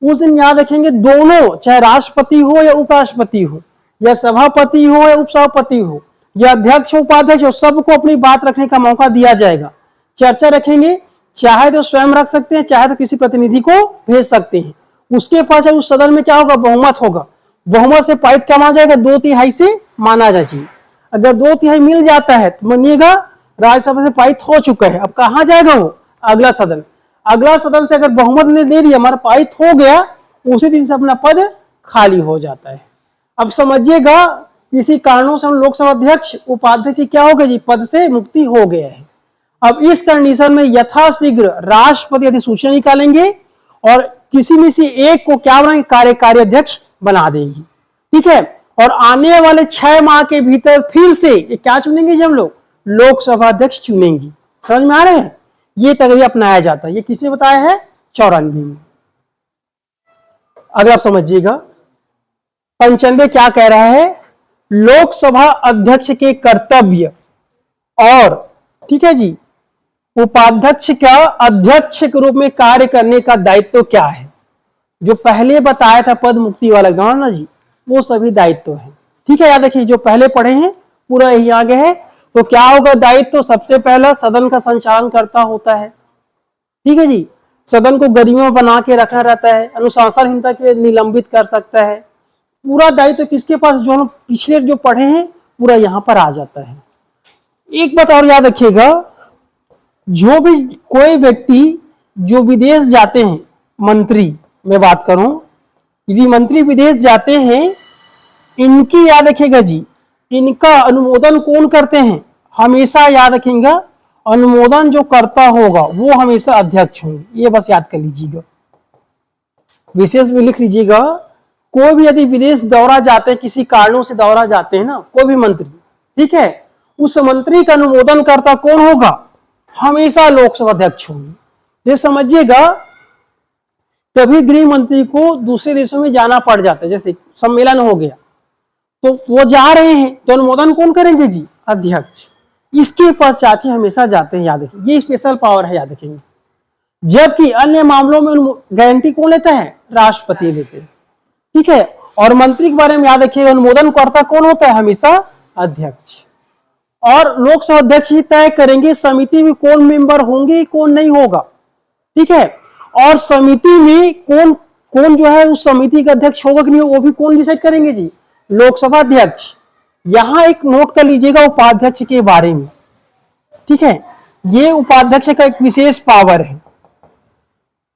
उस दिन याद रखेंगे दोनों, चाहे राष्ट्रपति हो या उपराष्ट्रपति हो, या सभापति हो या उपसभापति हो, या अध्यक्ष उपाध्यक्ष हो, सबको अपनी बात रखने का मौका दिया जाएगा। चर्चा रखेंगे, चाहे तो स्वयं रख सकते हैं, चाहे तो किसी प्रतिनिधि को भेज सकते हैं। उसके पास उस सदन में क्या होगा? बहुमत होगा। बहुमत से पारित क्या माना जाएगा? 2/3 से माना जाए। अगर 2/3 मिल जाता है तो मानिएगा राज्यसभा से पारित हो चुका है। अब कहां जाएगा वो? अगला सदन। अगला सदन से अगर बहुमत ने दे दिया, हमारा पारित हो गया, उसी दिन से अपना पद खाली हो जाता है। अब समझिएगा, किसी कारणों से हम लोकसभा अध्यक्ष उपाध्यक्ष क्या हो गए जी? पद से मुक्ति हो गया है। अब इस कंडीशन में यथाशीघ्र राष्ट्रपति अधिसूचना निकालेंगे और किसी में से एक को क्या बनाएंगे? कार्यकारी अध्यक्ष बना देंगे। ठीक है, और आने वाले 6 माह के भीतर फिर से ये क्या चुनेंगे जी? हम लोग लोकसभा अध्यक्ष चुनेंगे। समझ में आ रहे हैं? ये तरीका अपनाया जाता है। ये किसने बताया है? 94 में। अगर आप समझिएगा, 95 क्या कह रहा है? लोकसभा अध्यक्ष के कर्तव्य और, ठीक है जी, उपाध्यक्ष का अध्यक्ष के रूप में कार्य करने का दायित्व क्या है? जो पहले बताया था पद मुक्ति वाला गांव ना जी, वो सभी दायित्व है। ठीक है, याद रखिए, जो पहले पढ़े हैं पूरा यही आगे है। तो क्या होगा दायित्व? सबसे पहला सदन का संचालन करता होता है। ठीक है जी, सदन को गरिमा बना के रखना रहता है, अनुशासनहीनता के निलंबित कर सकता है। पूरा दायित्व किसके पास? जो हम पिछले जो पढ़े हैं पूरा यहां पर आ जाता है। एक बात और याद रखिएगा, जो भी कोई व्यक्ति जो विदेश जाते हैं, मंत्री मैं बात करूं, यदि मंत्री विदेश जाते हैं, इनकी याद रखिएगा जी, इनका अनुमोदन कौन करते हैं? हमेशा याद रखेंगे, अनुमोदन जो करता होगा वो हमेशा अध्यक्ष होंगे। ये बस याद कर लीजिएगा, विशेष में लिख लीजिएगा। कोई भी यदि विदेश दौरा जाते हैं, किसी कारणों से दौरा जाते हैं ना, कोई भी मंत्री, ठीक है, उस मंत्री का अनुमोदन करता कौन होगा? हमेशा लोकसभा अध्यक्ष होंगे। ये समझिएगा, कभी गृह मंत्री को दूसरे देशों में जाना पड़ जाता है, जैसे सम्मेलन हो गया तो वो जा रहे हैं, तो अनुमोदन कौन करेंगे जी? अध्यक्ष। इसके पश्चात ही हमेशा जाते हैं, याद रखें, ये स्पेशल पावर है, याद रखेंगे। जबकि अन्य मामलों में गारंटी कौन लेता है? राष्ट्रपति लेते हैं। ठीक है, और मंत्री के बारे में याद रखिएगा, अनुमोदन करता कौन होता है? हमेशा अध्यक्ष। और लोकसभा अध्यक्ष ही तय करेंगे समिति में कौन मेंबर होंगे, कौन नहीं होगा। ठीक है, और समिति में कौन कौन जो है उस समिति का अध्यक्ष होगा कि नहीं, वो भी कौन डिसाइड करेंगे जी? लोकसभा अध्यक्ष। यहां एक नोट कर लीजिएगा उपाध्यक्ष के बारे में। ठीक है, ये उपाध्यक्ष का एक विशेष पावर है।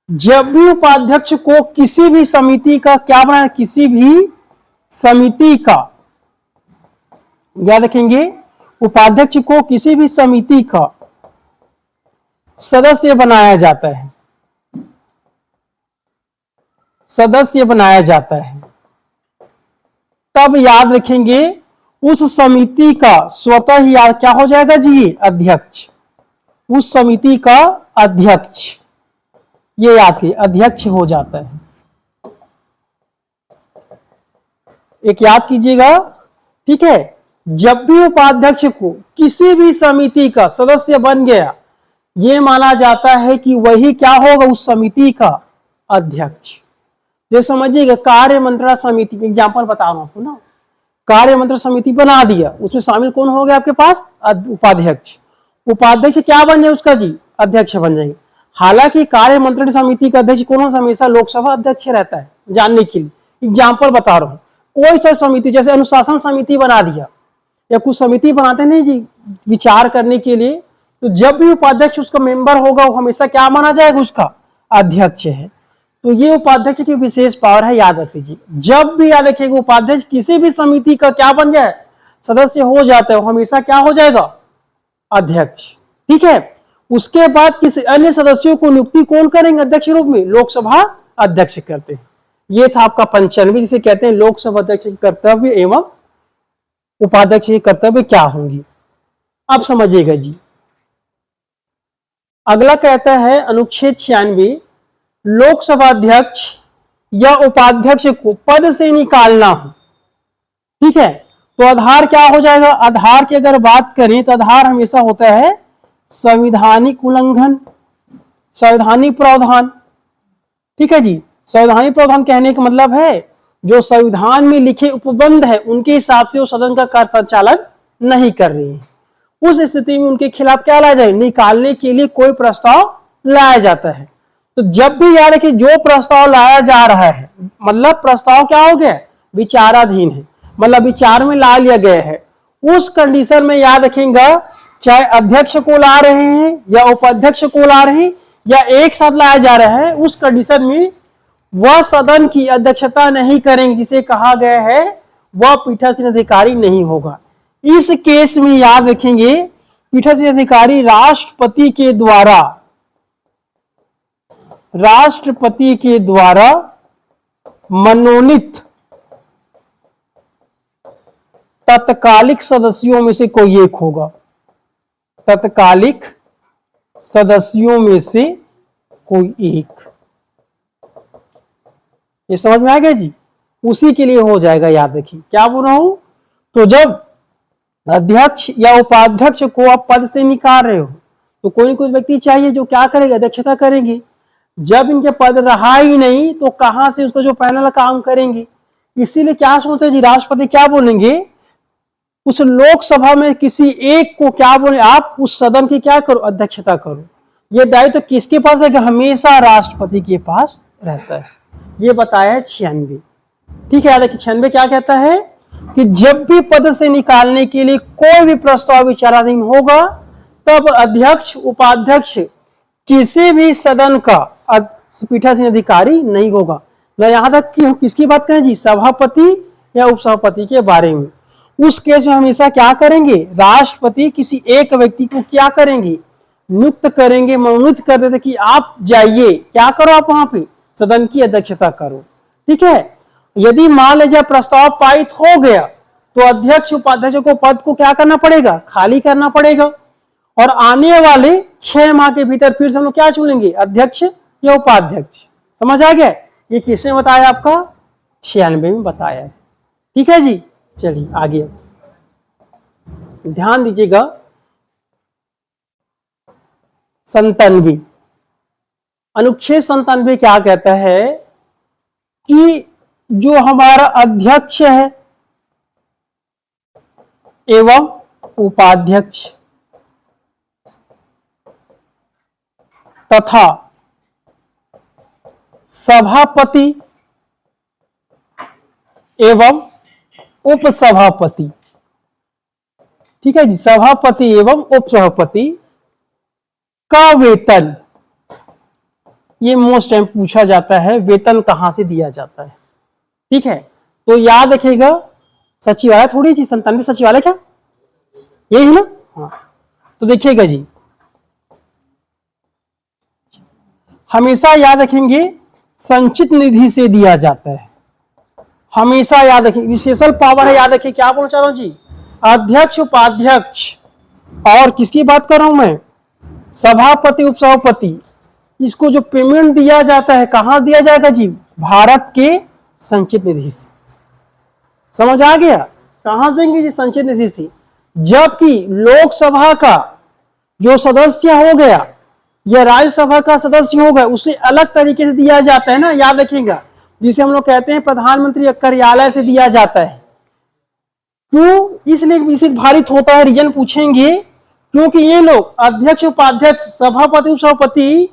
जब भी उपाध्यक्ष को किसी भी समिति का क्या बनाना, किसी भी समिति का, याद रखेंगे, उपाध्यक्ष को किसी भी समिति का सदस्य बनाया जाता है, सदस्य बनाया जाता है, तब याद रखेंगे उस समिति का स्वतः ही याद क्या हो जाएगा जी, अध्यक्ष। उस समिति का अध्यक्ष, ये याद है, अध्यक्ष हो जाता है। एक याद कीजिएगा, ठीक है। जब भी उपाध्यक्ष को किसी भी समिति का सदस्य बन गया, ये माना जाता है कि वही क्या होगा, उस समिति का अध्यक्ष। जैसे समझिएगा, कार्य मंत्रणा समिति, एग्जाम्पल बता रहा हूं आपको ना, कार्य मंत्रणा समिति बना दिया, उसमें शामिल कौन हो गया आपके पास, उपाध्यक्ष। उपाध्यक्ष क्या बन जाए उसका जी, अध्यक्ष बन जाएंगे। हालांकि कार्य मंत्रणा समिति का अध्यक्ष कौन, हमेशा लोकसभा अध्यक्ष रहता है, जानने के लिए एग्जाम्पल बता रहा हूं। कोई सा समिति, जैसे अनुशासन समिति बना दिया, या कुछ समिति बनाते नहीं जी विचार करने के लिए, तो जब भी उपाध्यक्ष उसका मेंबर होगा, वो हमेशा क्या माना जाएगा, उसका अध्यक्ष है। तो ये उपाध्यक्ष की विशेष पावर है, याद रख लीजिए। जब भी याद रखिएगा उपाध्यक्ष किसी भी समिति का क्या बन जाए, सदस्य हो जाता है, वो हमेशा क्या हो जाएगा, अध्यक्ष। ठीक है। उसके बाद किसी अन्य सदस्यों को नियुक्ति कौन करेंगे अध्यक्ष रूप में, लोकसभा अध्यक्ष करते हैं। ये था आपका 95, जिसे कहते हैं लोकसभा अध्यक्ष के कर्तव्य एवं उपाध्यक्ष के कर्तव्य क्या होंगे। अब समझिएगा जी, अगला कहता है अनुच्छेद 96, लोकसभा अध्यक्ष या उपाध्यक्ष को पद से निकालना हो। ठीक है। तो आधार क्या हो जाएगा, आधार की अगर बात करें तो आधार हमेशा होता है संवैधानिक उल्लंघन, संवैधानिक प्रावधान। ठीक है जी। संवैधानिक प्रावधान कहने का मतलब है जो संविधान में लिखे उपबंध है उनके हिसाब से वो सदन का कार्य संचालन नहीं कर रही है, उस स्थिति में उनके खिलाफ क्या लाया जाए, निकालने के लिए कोई प्रस्ताव लाया जाता है। तो जब भी याद रखिए जो प्रस्ताव लाया जा रहा है, मतलब प्रस्ताव क्या हो गया, विचाराधीन है, मतलब विचार में ला लिया गया है, उस कंडीशन में याद रखेंगे चाहे अध्यक्ष को ला रहे हैं या उपाध्यक्ष को ला रहे हैं या एक साथ लाया जा रहा है, उस कंडीशन में वह सदन की अध्यक्षता नहीं करेंगे, जिसे कहा गया है वह पीठासीन अधिकारी नहीं होगा। इस केस में याद रखेंगे पीठासीन अधिकारी राष्ट्रपति के द्वारा मनोनीत तत्कालिक सदस्यों में से कोई एक होगा, तत्कालिक सदस्यों में से कोई एक। ये समझ में आ गया जी, उसी के लिए हो जाएगा। याद रखिए क्या बोल रहा हूं, तो जब अध्यक्ष या उपाध्यक्ष को आप पद से निकाल रहे हो तो कोई न कोई व्यक्ति चाहिए जो क्या करेगा, अध्यक्षता करेंगे। जब इनके पद रहा ही नहीं तो कहां से उसको जो पैनल काम करेंगे। इसीलिए क्या सोचते हैं जी, राष्ट्रपति क्या बोलेंगे, उस लोकसभा में किसी एक को क्या बोले, आप उस सदन की क्या करो, अध्यक्षता करो। ये दायित्व तो किसके पास है, हमेशा राष्ट्रपति के पास रहता है। ये बताया है 96। ठीक है। याद है कि 96 क्या कहता है कि जब भी पद से निकालने के लिए कोई भी प्रस्ताव विचाराधीन होगा तब अध्यक्ष उपाध्यक्ष किसी भी सदन का पीठासीन अधिकारी नहीं होगा। यहां तक कि हम किसकी बात करें जी, सभापति या उपसभापति के बारे में। उस केस में हमेशा क्या करेंगे, राष्ट्रपति किसी एक व्यक्ति को क्या करेंगे, नियुक्त करेंगे, मनोनीत कर देते कि आप जाइए, क्या करो, आप वहां पे सदन की अध्यक्षता करो। ठीक है। यदि मान लीजिए प्रस्ताव पारित हो गया तो अध्यक्ष उपाध्यक्ष को पद को क्या करना पड़ेगा, खाली करना पड़ेगा, और आने वाले 6 माह के भीतर फिर से हम लोग क्या चुनेंगे, अध्यक्ष या उपाध्यक्ष। समझ आ गया। ये किसने बताया, आपका 96 में बताया है। ठीक है जी। चलिए आगे ध्यान दीजिएगा। 97 अनुच्छेद 97 क्या कहता है कि जो हमारा अध्यक्ष है एवं उपाध्यक्ष तथा सभापति एवं उपसभापति, ठीक है जी, सभापति एवं उपसभापति का वेतन, ये मोस्ट टाइम पूछा जाता है, वेतन कहां से दिया जाता है। ठीक है, तो याद रखिएगा सचिवालय, थोड़ी जी 97 सचिवालय क्या यही है ना। हाँ, तो देखिएगा जी, हमेशा याद रखेंगे संचित निधि से दिया जाता है, हमेशा याद रखें। विशेषण पावर है, याद रखिए क्या बोल चाह रहा हूं जी, अध्यक्ष उपाध्यक्ष, और किसकी बात कर रहा हूं मैं, सभापति उपसभापति, इसको जो पेमेंट दिया जाता है कहां दिया जाएगा जी, भारत के संचित निधि से। समझ आ गया, कहां से देंगे जी, संचित निधि से। जबकि लोकसभा का जो सदस्य हो गया या राज्यसभा का सदस्य हो गया, उसे अलग तरीके से दिया जाता है ना, याद रखिएगा, जिसे हम लोग कहते हैं प्रधानमंत्री कार्यालय से दिया जाता है। क्यों, इसलिए विषय भारित होता है, रीजन पूछेंगे, क्योंकि ये लोग अध्यक्ष उपाध्यक्ष सभापति उपसभापति,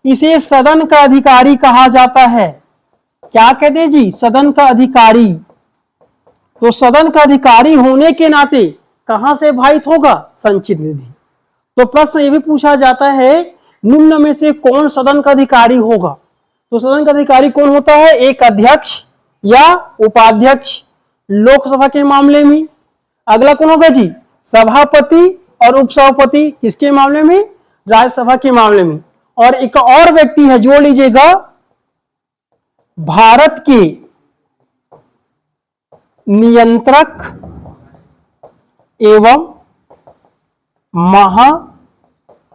इसे सदन का अधिकारी कहा जाता है। क्या कहते हैं जी, सदन का अधिकारी। तो सदन का अधिकारी होने के नाते कहां से भारित होगा, संचित निधि। तो प्रश्न ये भी पूछा जाता है, निम्न में से कौन सदन का अधिकारी होगा। तो सदन का अधिकारी कौन होता है, एक अध्यक्ष या उपाध्यक्ष लोकसभा के मामले में। अगला कौन होगा जी, सभापति और उपसभापति, किसके मामले में, राज्यसभा के मामले में। और एक और व्यक्ति है, जोड़ लीजिएगा, भारत के नियंत्रक एवं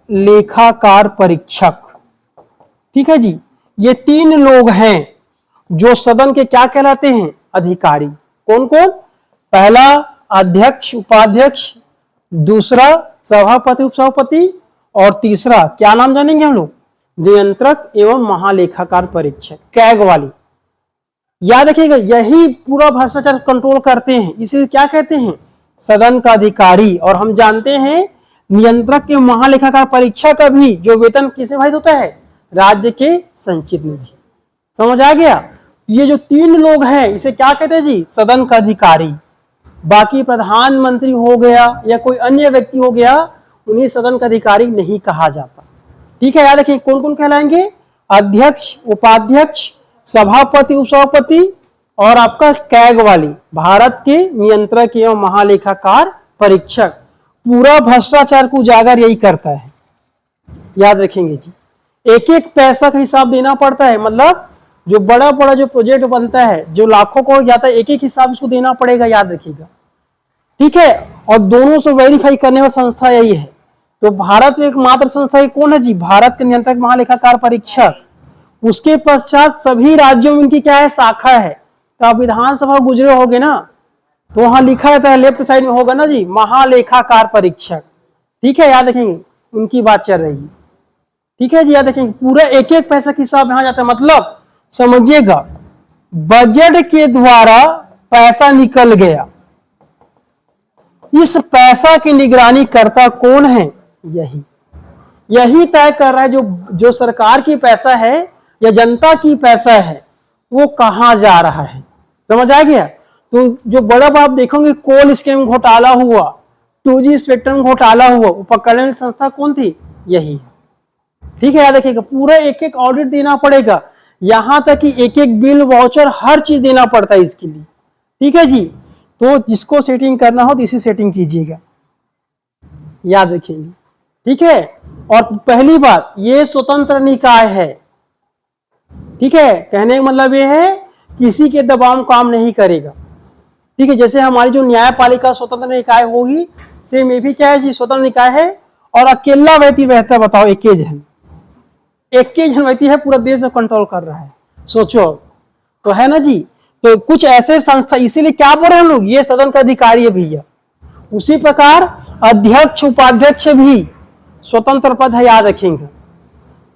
महालेखाकार परीक्षक। ठीक है जी, ये तीन लोग हैं जो सदन के क्या कहलाते हैं, अधिकारी। कौन कौन, पहला अध्यक्ष उपाध्यक्ष, दूसरा सभापति उपसभापति, और तीसरा क्या नाम जानेंगे हम लोग, नियंत्रक एवं महालेखाकार परीक्षक, कैग वाली। याद रखिएगा, यही पूरा भ्रष्टाचार कंट्रोल करते हैं, इसे क्या कहते हैं, सदन का अधिकारी। और हम जानते हैं नियंत्रक के महालेखाकार परीक्षा का भी जो वेतन किसे भाई होता है, राज्य के संचित निधि। समझ आ गया, ये जो तीन लोग हैं इसे क्या कहते हैं जी, सदन का अधिकारी। बाकी प्रधानमंत्री हो गया या कोई अन्य व्यक्ति हो गया, उन्हें सदन का अधिकारी नहीं कहा जाता। ठीक है, याद रखिए कौन कौन कहलाएंगे, अध्यक्ष उपाध्यक्ष सभापति उपसभापति और आपका कैग वाली, भारत के नियंत्रक एवं महालेखाकार परीक्षक। पूरा भ्रष्टाचार को उजागर यही करता है, याद रखेंगे जी। एक एक पैसा का हिसाब देना पड़ता है, मतलब जो बड़ा बड़ा जो प्रोजेक्ट बनता है, जो लाखों करोड़ जाता है, एक एक हिसाब इसको देना पड़ेगा, याद रखिएगा। ठीक है, और दोनों से वेरीफाई करने वाली संस्था यही है। तो भारत में एकमात्र संस्था कौन है जी, भारत के नियंत्रक महालेखाकार परीक्षक। उसके पश्चात सभी राज्यों में उनकी क्या है, शाखा है। तो आप विधानसभा गुजरे होगे ना, तो वहां लिखा रहता है लेफ्ट साइड में होगा ना जी, महालेखाकार परीक्षक। ठीक है, याद रखेंगे, उनकी बात चल रही है। ठीक है जी, याद रखेंगे, पूरा एक एक पैसा के हिसाब यहां जाता है। मतलब समझिएगा, बजट के द्वारा पैसा निकल गया, इस पैसा की निगरानी करता कौन है, यही तय कर रहा है जो सरकार की पैसा है या जनता की पैसा है वो कहां जा रहा है। समझ आ गया। तो जो बड़ा आप देखोगे, कोल स्कीम घोटाला हुआ, 2G स्पेक्ट्रम घोटाला हुआ, वो पकड़ने वाली संस्था कौन थी, यही है। ठीक है, याद रखिएगा, पूरा एक एक ऑडिट देना पड़ेगा, यहां तक कि एक एक बिल वाउचर हर चीज देना पड़ता है इसके लिए। ठीक है जी, तो जिसको सेटिंग करना हो तो इसी सेटिंग कीजिएगा, याद रखिएगा। ठीक है, और पहली बात, ये स्वतंत्र निकाय है। ठीक है, कहने का मतलब ये है किसी के दबाव में काम नहीं करेगा। ठीक है, जैसे हमारी जो न्यायपालिका स्वतंत्र निकाय होगी, सेम ये भी क्या है जी, स्वतंत्र निकाय है। और अकेला व्यक्ति रहता है, बताओ, एक ही जन व्यक्ति है, पूरा देश कंट्रोल कर रहा है, सोचो तो, है ना जी। तो कुछ ऐसे संस्था, इसीलिए क्या बोल रहे हैं हम लोग, ये सदन का अधिकारी है भैया। उसी प्रकार अध्यक्ष उपाध्यक्ष भी स्वतंत्र पद है, याद रखेंगे।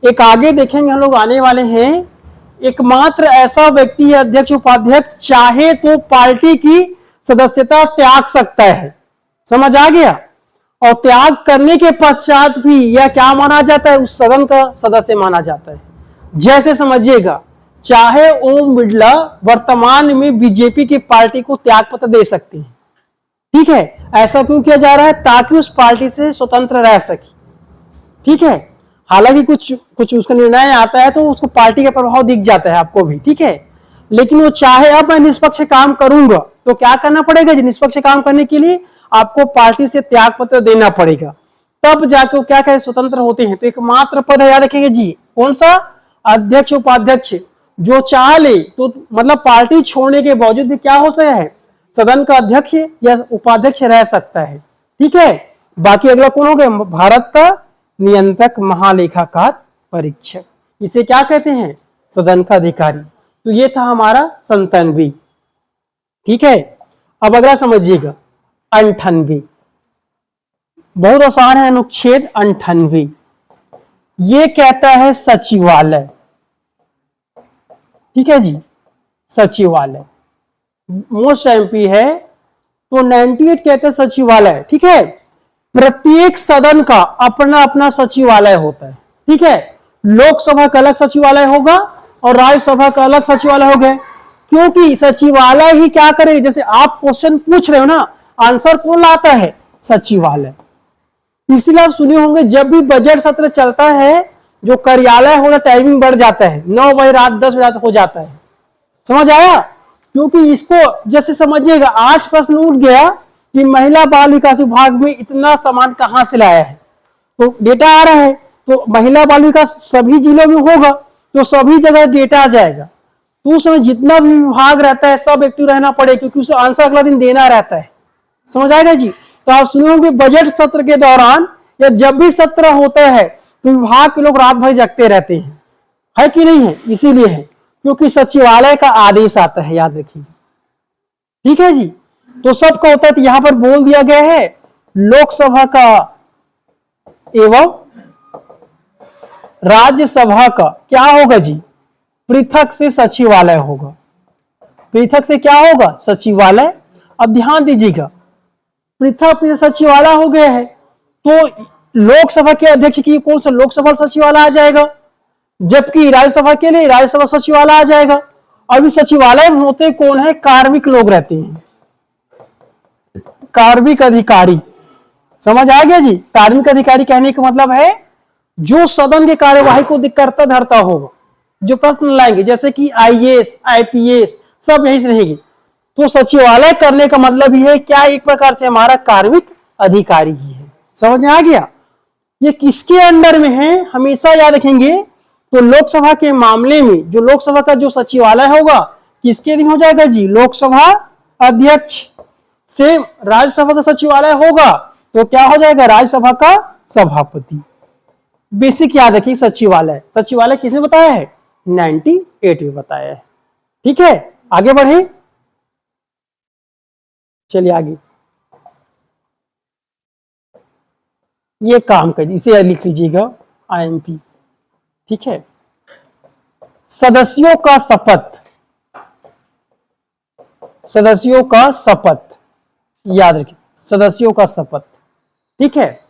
एक आगे देखेंगे हम लोग आने वाले हैं, एकमात्र ऐसा व्यक्ति है अध्यक्ष उपाध्यक्ष, चाहे तो पार्टी की सदस्यता त्याग सकता है। समझ आ गया। और त्याग करने के पश्चात भी यह क्या माना जाता है, उस सदन का सदस्य माना जाता है। जैसे समझिएगा, चाहे ओम बिड़ला वर्तमान में बीजेपी की पार्टी को त्यागपत्र दे सकते हैं। ठीक है, ऐसा क्यों किया जा रहा है, ताकि उस पार्टी से स्वतंत्र रह सके। ठीक है, हालांकि कुछ कुछ उसका निर्णय आता है तो उसको पार्टी का प्रभाव दिख जाता है आपको भी, ठीक है। लेकिन वो चाहे अब मैं निष्पक्ष काम करूंगा तो क्या करना पड़ेगा जी, निष्पक्ष काम करने के लिए आपको पार्टी से त्याग पत्र देना पड़ेगा, तब जाके वो क्या कहे स्वतंत्र होते हैं। तो एक मात्र पद है, याद रखेंगे जी, कौन सा, अध्यक्ष उपाध्यक्ष। जो चाह ले तो मतलब पार्टी छोड़ने के बावजूद भी क्या हो सकता है, सदन का अध्यक्ष या उपाध्यक्ष रह सकता है, ठीक है। बाकी अगला कौन हो गया, भारत का नियंत्रक महालेखाकार परीक्षक, इसे क्या कहते हैं, सदन का अधिकारी। तो ये था हमारा 97, ठीक है। अब अगला समझिएगा 98, बहुत आसान है, अनुच्छेद 98 ये कहता है सचिवालय, ठीक है जी, सचिवालय मोस्ट एमपी है। तो 98 कहते हैं सचिवालय, ठीक है। प्रत्येक सदन का अपना अपना सचिवालय होता है, ठीक है। लोकसभा का अलग सचिवालय होगा और राज्यसभा का अलग सचिवालय होगा, क्योंकि सचिवालय ही क्या करे, जैसे आप क्वेश्चन पूछ रहे हो ना, आंसर कौन लाता है, सचिवालय। इसलिए आप सुने होंगे जब भी बजट सत्र चलता है, जो कार्यालय होगा टाइमिंग बढ़ जाता है, 9 बजे रात 10 बजे रात हो जाता है, समझ आया। क्योंकि इसको जैसे समझिएगा, 8 प्रश्न उठ गया कि महिला बाल विकास विभाग में इतना सामान कहां से लाया है, तो डेटा आ रहा है, तो महिला बाल विकास सभी जिलों में होगा तो सभी जगह डेटा आ जाएगा। तो उस समय जितना भी विभाग रहता है सब एक्टिव रहना पड़ेगा, क्योंकि उसे आंसर अगला दिन देना रहता है, समझ आएगा जी। तो आप सुने होंगे बजट सत्र के दौरान या जब भी सत्र होता है तो विभाग के लोग रात भर जगते रहते हैं, है कि नहीं है, इसीलिए है क्योंकि सचिवालय का आदेश आता है, याद रखिए, ठीक है जी। तो सबका होता है, तो यहां पर बोल दिया गया है लोकसभा का एवं राज्यसभा का क्या होगा जी, पृथक से सचिवालय होगा, पृथक से क्या होगा, सचिवालय। अब ध्यान दीजिएगा, पृथक सचिवालय हो गया है तो लोकसभा के अध्यक्ष की कौन सा लोकसभा सचिवालय आ जाएगा, जबकि राज्यसभा के लिए राज्यसभा सचिवालय आ जाएगा। अभी सचिवालय में होते कौन है, कार्मिक लोग रहते हैं, कार्मिक अधिकारी, समझ आ गया जी। कार्मिक अधिकारी कहने का मतलब है जो सदन के कार्यवाही को करता धरता होगा, जो प्रश्न लाएंगे, जैसे कि आईएएस आईपीएस सब यहीं से रहेंगे। तो सचिवालय करने का मतलब ही है क्या, एक प्रकार से हमारा कार्मिक अधिकारी ही है, समझ में आ गया। ये किसके अंडर में है, हमेशा याद रखेंगे। तो लोकसभा के मामले में जो लोकसभा का जो सचिवालय होगा किसके अधीन हो जाएगा जी, लोकसभा अध्यक्ष। से राज्यसभा का सचिवालय होगा तो क्या हो जाएगा, राज्यसभा का सभापति। बेसिक याद रखिए, सचिवालय, सचिवालय किसने बताया है, 98 में बताया है, ठीक है। आगे बढ़े, चलिए आगे, ये काम करिए, इसे लिख लीजिएगा आईएमपी, ठीक है। सदस्यों का शपथ, सदस्यों का शपथ याद रखिए, सदस्यों का शपथ, ठीक है।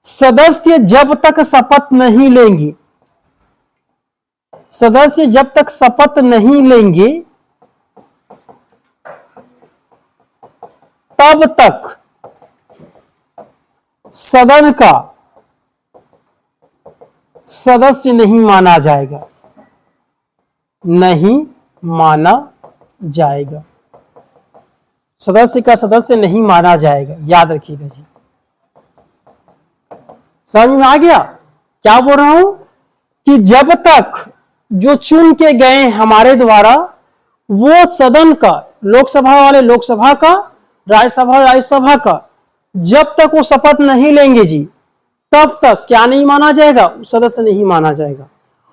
सदस्य जब तक शपथ नहीं लेंगे, सदस्य जब तक शपथ नहीं लेंगे तब तक सदन का सदस्य नहीं माना जाएगा, नहीं माना जाएगा, सदस्य का सदस्य नहीं माना जाएगा, याद रखिएगा जी। समझ में आ गया क्या बोल रहा हूं, कि जब तक जो चुन के गए हमारे द्वारा वो सदन का, लोकसभा वाले लोकसभा का, राज्यसभा राज्यसभा का, जब तक वो शपथ नहीं लेंगे जी तब तक क्या नहीं माना जाएगा, सदस्य नहीं माना जाएगा।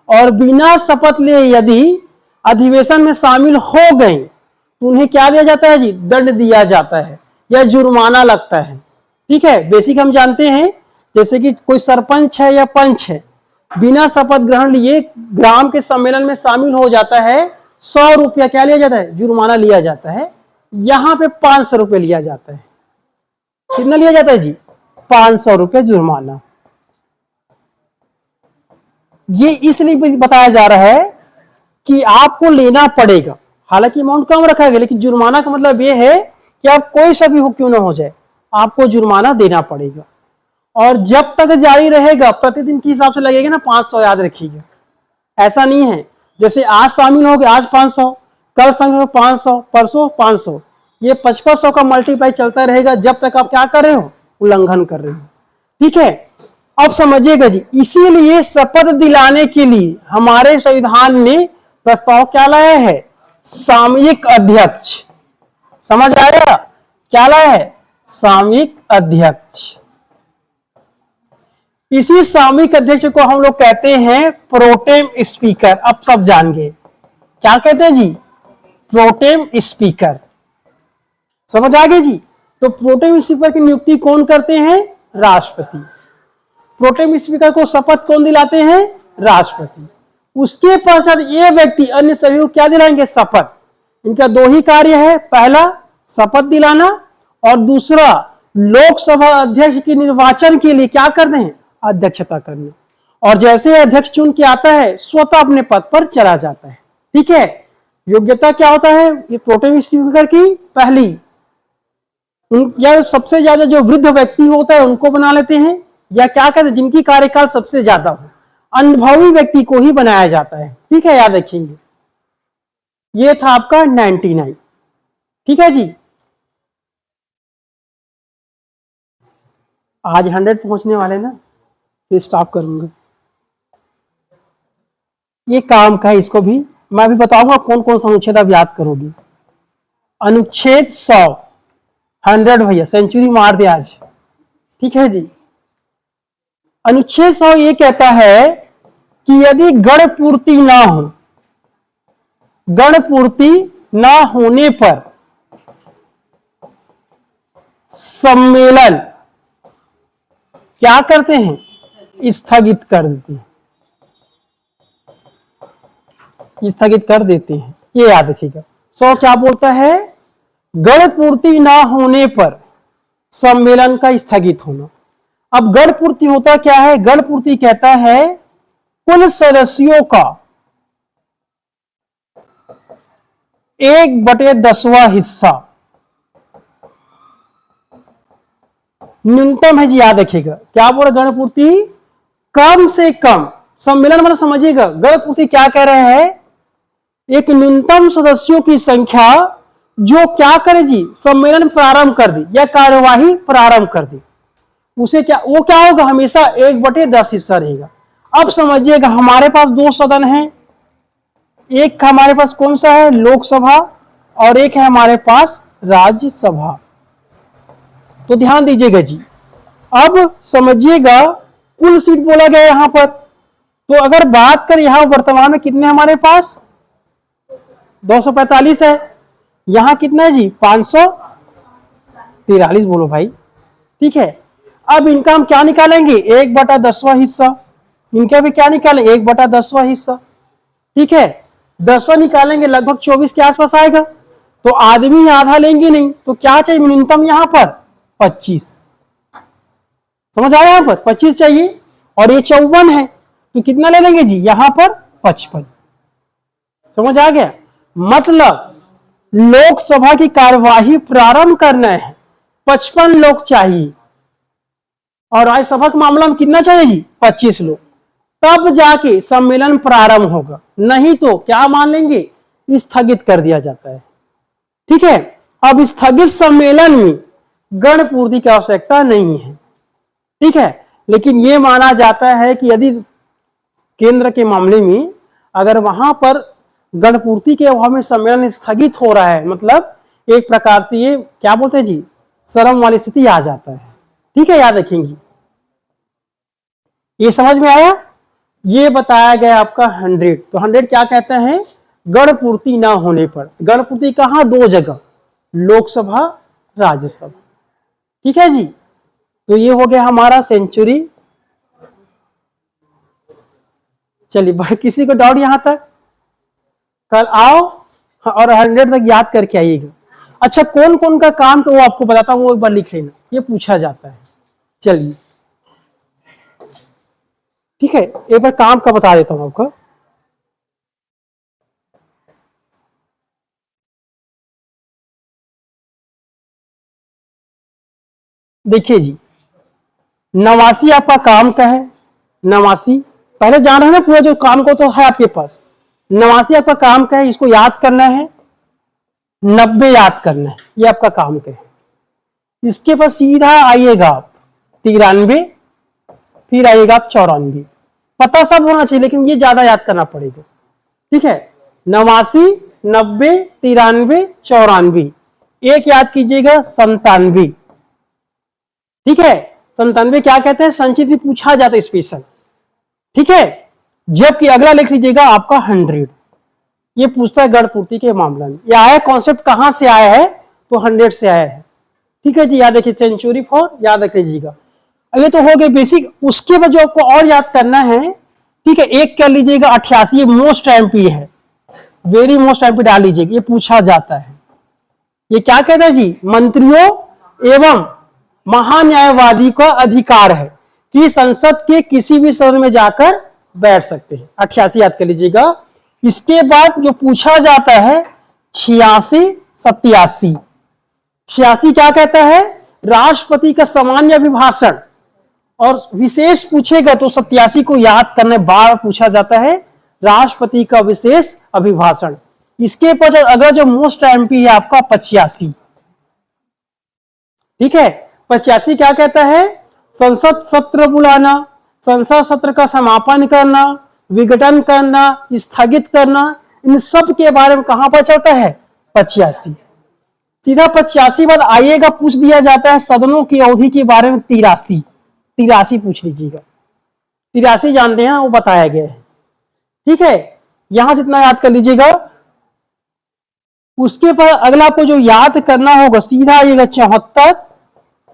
और बिना शपथ लिए यदि अधिवेशन में शामिल हो गए तो उन्हें क्या दिया जाता है जी, दंड दिया जाता है या जुर्माना लगता है, ठीक है। बेसिक हम जानते हैं, जैसे कि कोई सरपंच है या पंच है, बिना शपथ ग्रहण लिए ग्राम के सम्मेलन में शामिल हो जाता है, 100 रुपया क्या लिया जाता है, जुर्माना लिया जाता है। यहां पे 500 रुपये लिया जाता है, कितना लिया जाता है जी, 500 रुपये जुर्माना। ये इसलिए बताया जा रहा है कि आपको लेना पड़ेगा, हालांकि अमाउंट कम रखा गया, लेकिन जुर्माना का मतलब ये है कि आप कोई सा भी हो क्यों ना हो जाए, आपको जुर्माना देना पड़ेगा। और जब तक जारी रहेगा प्रतिदिन के हिसाब से लगेगा ना 500, याद रखिएगा। ऐसा नहीं है जैसे आज शामिल हो गए आज 500, कल शामिल हो 500, परसों 500, ये 5500 का मल्टीप्लाई चलता रहेगा जब तक आप क्या कर रहे हो, उल्लंघन कर रहे हो। ठीक है, अब समझिएगा जी, इसीलिए शपथ दिलाने के लिए हमारे संविधान ने प्रस्ताव क्या लाया है, सामयिक अध्यक्ष। समझ आया, क्या लाया है, सामयिक अध्यक्ष। इसी सामयिक अध्यक्ष को हम लोग कहते हैं प्रोटेम स्पीकर। अब सब जान गए क्या कहते हैं जी, प्रोटेम स्पीकर। समझ आ गए जी। तो प्रोटेम स्पीकर की नियुक्ति कौन करते हैं, राष्ट्रपति। प्रोटेम स्पीकर को शपथ कौन दिलाते हैं, राष्ट्रपति। उसके पश्चात ये व्यक्ति अन्य सभी को क्या दिलाएंगे, शपथ। इनका दो ही कार्य है, पहला शपथ दिलाना और दूसरा लोकसभा अध्यक्ष के निर्वाचन के लिए क्या करते हैं, अध्यक्षता करना। और जैसे अध्यक्ष चुन के आता है स्वतः अपने पद पर चला जाता है। ठीक है, योग्यता क्या होता है, ये प्रोटेम स्पीकर की पहली, या सबसे ज्यादा जो वृद्ध व्यक्ति होता है उनको बना लेते हैं, या क्या कहते हैं जिनकी कार्यकाल सबसे ज्यादा हो, अनुभवी व्यक्ति को ही बनाया जाता है। ठीक है, याद रखेंगे। ये था आपका 99। ठीक है जी, आज 100 पहुंचने वाले ना, फिर स्टॉप करूंगा। ये काम का है, इसको भी मैं भी बताऊंगा कौन कौन सा अनुच्छेद आप याद करोगे। अनुच्छेद 100, 100 भैया सेंचुरी मार दे आज। ठीक है जी, अनुच्छेद 100 ये कहता है कि यदि गण पूर्ति ना हो, गण पूर्ति ना होने पर सम्मेलन क्या करते हैं, स्थगित कर देते हैं, स्थगित कर देते हैं। ये याद रखिएगा। 100 क्या बोलता है, गण पूर्ति ना होने पर सम्मेलन का स्थगित होना। अब गण पूर्ति होता क्या है, गण पूर्ति कहता है कुल सदस्यों का 1/10वां हिस्सा न्यूनतम है जी, याद रखिएगा। क्या बोल रहे, गण पूर्ति कम से कम, सम्मेलन मतलब समझिएगा, गण पूर्ति क्या कह रहे हैं, एक न्यूनतम सदस्यों की संख्या जो क्या करे जी, सम्मेलन प्रारंभ कर दे या कार्यवाही प्रारंभ कर दे, उसे क्या, वो क्या होगा, हमेशा 1/10 हिस्सा रहेगा। अब समझिएगा, हमारे पास दो सदन हैं, एक हमारे पास कौन सा है, लोकसभा, और एक है हमारे पास राज्यसभा। तो ध्यान दीजिएगा जी। अब समझिएगा, कुल सीट बोला गया यहां पर, तो अगर बात करें यहां वर्तमान में कितने हमारे पास 245 है, यहां कितना है जी 543, बोलो भाई। ठीक है, अब इनका हम क्या निकालेंगे, 1/10वां हिस्सा। इनका भी क्या निकालें, 1/10वां हिस्सा। ठीक है, 10वां निकालेंगे लगभग 24 के आसपास आएगा। तो आदमी आधा लेंगे नहीं, तो क्या चाहिए न्यूनतम यहां पर 25। समझ आया, यहां पर 25 चाहिए, और ये 54 है, तो कितना ले लेंगे जी यहां पर 55। समझ आ गया, मतलब लोकसभा की कार्यवाही प्रारंभ करना है 55 लोग चाहिए, और राज्यसभा के मामला में कितना चाहिए जी 25 लोग, तब जाके सम्मेलन प्रारंभ होगा। नहीं तो क्या मान लेंगे, स्थगित कर दिया जाता है। ठीक है, अब स्थगित सम्मेलन में गण पूर्ति की आवश्यकता नहीं है। ठीक है, लेकिन यह माना जाता है कि यदि केंद्र के मामले में अगर वहां पर गण पूर्ति के अभाव में सम्मेलन स्थगित हो रहा है, मतलब एक प्रकार से ये क्या बोलते हैं जी, शर्म वाली स्थिति आ जाता है। ठीक है, याद रखेंगे। ये समझ में आया, ये बताया गया आपका 100। तो 100 क्या कहता है, गण पूर्ति ना होने पर, गण पूर्ति कहां, दो जगह, लोकसभा राज्यसभा। ठीक है जी, तो ये हो गया हमारा सेंचुरी। चलिए, किसी को डाउट यहां तक, कल आओ और 100 तक याद करके आइएगा। अच्छा, कौन कौन का काम तो वो आपको बताता हूं, वो एक बार लिख लेना, ये पूछा जाता है। चलिए, ठीक है, एक बार काम का बता देता हूं आपको। देखिए जी, नवासी आपका काम का है, नवासी पहले जान रहे हैं ना, पूरा जो काम को तो है आपके पास। नवासी आपका काम का है, इसको याद करना है, 90 याद करना है, ये आपका काम का है। इसके पास सीधा आइएगा आप 93, फिर आइएगा आप 94। पता सब होना चाहिए लेकिन ये ज्यादा याद करना पड़ेगा, ठीक है। 89, 90, 93, 94, एक याद कीजिएगा 97, ठीक है। 97 क्या कहते हैं, संचित भी पूछा जाता है स्पेशल, ठीक है। जबकि अगला लिख लीजिएगा आपका 100, ये पूछता है गढ़ पूर्ति के मामला में। ये आया कॉन्सेप्ट कहां से आया है, तो 100 से आया है, ठीक है जी। याद रखिए सेंचुरी फॉर, याद रख लीजिएगा। ये तो हो गए बेसिक। उसके बाद जो आपको और याद करना है, ठीक है, एक कर लीजिएगा 88, ये मोस्ट एमपी है, वेरी मोस्ट एमपी डाल लीजिएगा, ये पूछा जाता है। ये क्या कहता है जी, मंत्रियों एवं महान्यायवादी का अधिकार है कि संसद के किसी भी सदन में जाकर बैठ सकते हैं। 88 याद कर लीजिएगा। इसके बाद जो पूछा जाता है 86, 87। 86 क्या कहता है, राष्ट्रपति का सामान्य अभिभाषण, और विशेष पूछेगा तो 87 को याद करने बार पूछा जाता है, राष्ट्रपति का विशेष अभिभाषण। इसके पश्चात अगर जो मोस्ट एमपी है आपका 85, ठीक है। 85 क्या कहता है, संसद सत्र बुलाना, संसद सत्र का समापन करना, विघटन करना, स्थगित करना, इन सब के बारे में कहां पर चलता है, 85। सीधा 85 बाद आइएगा, पूछ दिया जाता है सदनों की अवधि के बारे में 83, 83 पूछ लीजिएगा। 83 जानते हैं, वो बताया गया है, ठीक है। यहां से इतना याद कर लीजिएगा। उसके बाद अगला आपको जो याद करना होगा, सीधा आइएगा 74,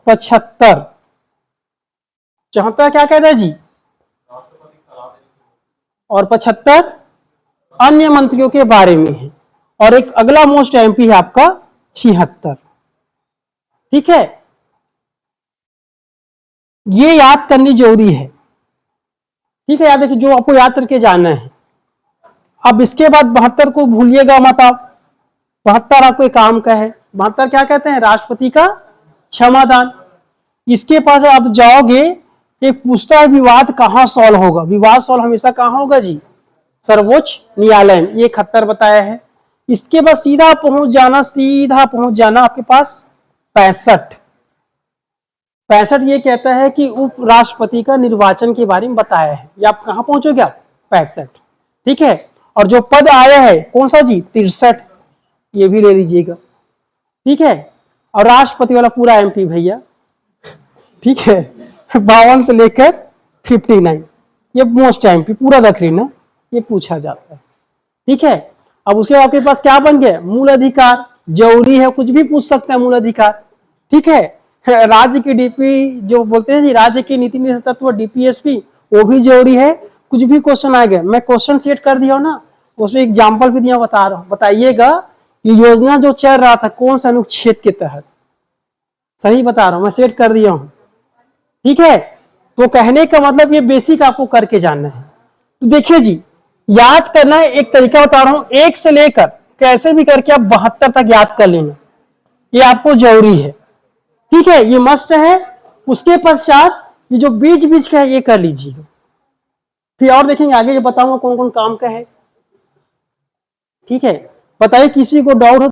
75। 74 क्या कहता है जी, और 75 अन्य मंत्रियों के बारे में है। और एक अगला मोस्ट एमपी है आपका 76, ठीक है। ये याद करनी जरूरी है, ठीक है। याद रखिए, जो आपको याद करके जाना है। अब इसके बाद 72 को भूलिएगा मत आप। 72 आपको एक काम का है। 72 क्या कहते हैं, राष्ट्रपति का क्षमादान। इसके पास आप जाओगे, एक पूछता है विवाद कहां सॉल्व होगा। विवाद सॉल्व हमेशा कहां होगा जी, सर्वोच्च न्यायालय में, ये 71 बताया है। इसके बाद सीधा पहुंच जाना, सीधा पहुंच जाना आपके पास 65। 65 ये कहता है कि उप राष्ट्रपति का निर्वाचन के बारे में बताया है। ये आप कहां पहुंचोगे, आप 65, ठीक है। और जो पद आया है कौन सा जी, 63, ये भी ले लीजिएगा, ठीक है। और राष्ट्रपति वाला पूरा एमपी भैया, ठीक है, 52 से लेकर 59, ये मोस्ट एमपी पूरा रख लेना, ये पूछा जाता है, ठीक है। अब उसके बाद आपके पास क्या बन गया, मूल अधिकार। जरूरी है, कुछ भी पूछ सकते हैं मूल अधिकार, ठीक है। राज्य की डीपी जो बोलते हैं जी, राज्य की नीति निर्देशक तत्व, डीपीएसपी, वो भी जरूरी है। कुछ भी क्वेश्चन आ गया, मैं क्वेश्चन सेट कर दिया ना, उसमें एग्जाम्पल भी दिया, बता रहा हूं, बताइएगा ये योजना जो चल रहा था कौन सा अनुच्छेद के तहत, सही बता रहा हूं, मैं सेट कर दिया हूं, ठीक है। तो कहने का मतलब ये बेसिक आपको करके जानना है। तो देखिए जी, याद करना है, एक तरीका बता रहा हूं, 1 से लेकर कैसे भी करके आप 72 तक याद कर लेना, ये आपको जरूरी है, ठीक है, ये मस्ट है। उसके पश्चात ये जो बीच बीच का है ये कर लीजिएगा, फिर और देखेंगे आगे, ये बताऊंगा कौन कौन काम का है, ठीक है। बताइए किसी को डाउट हो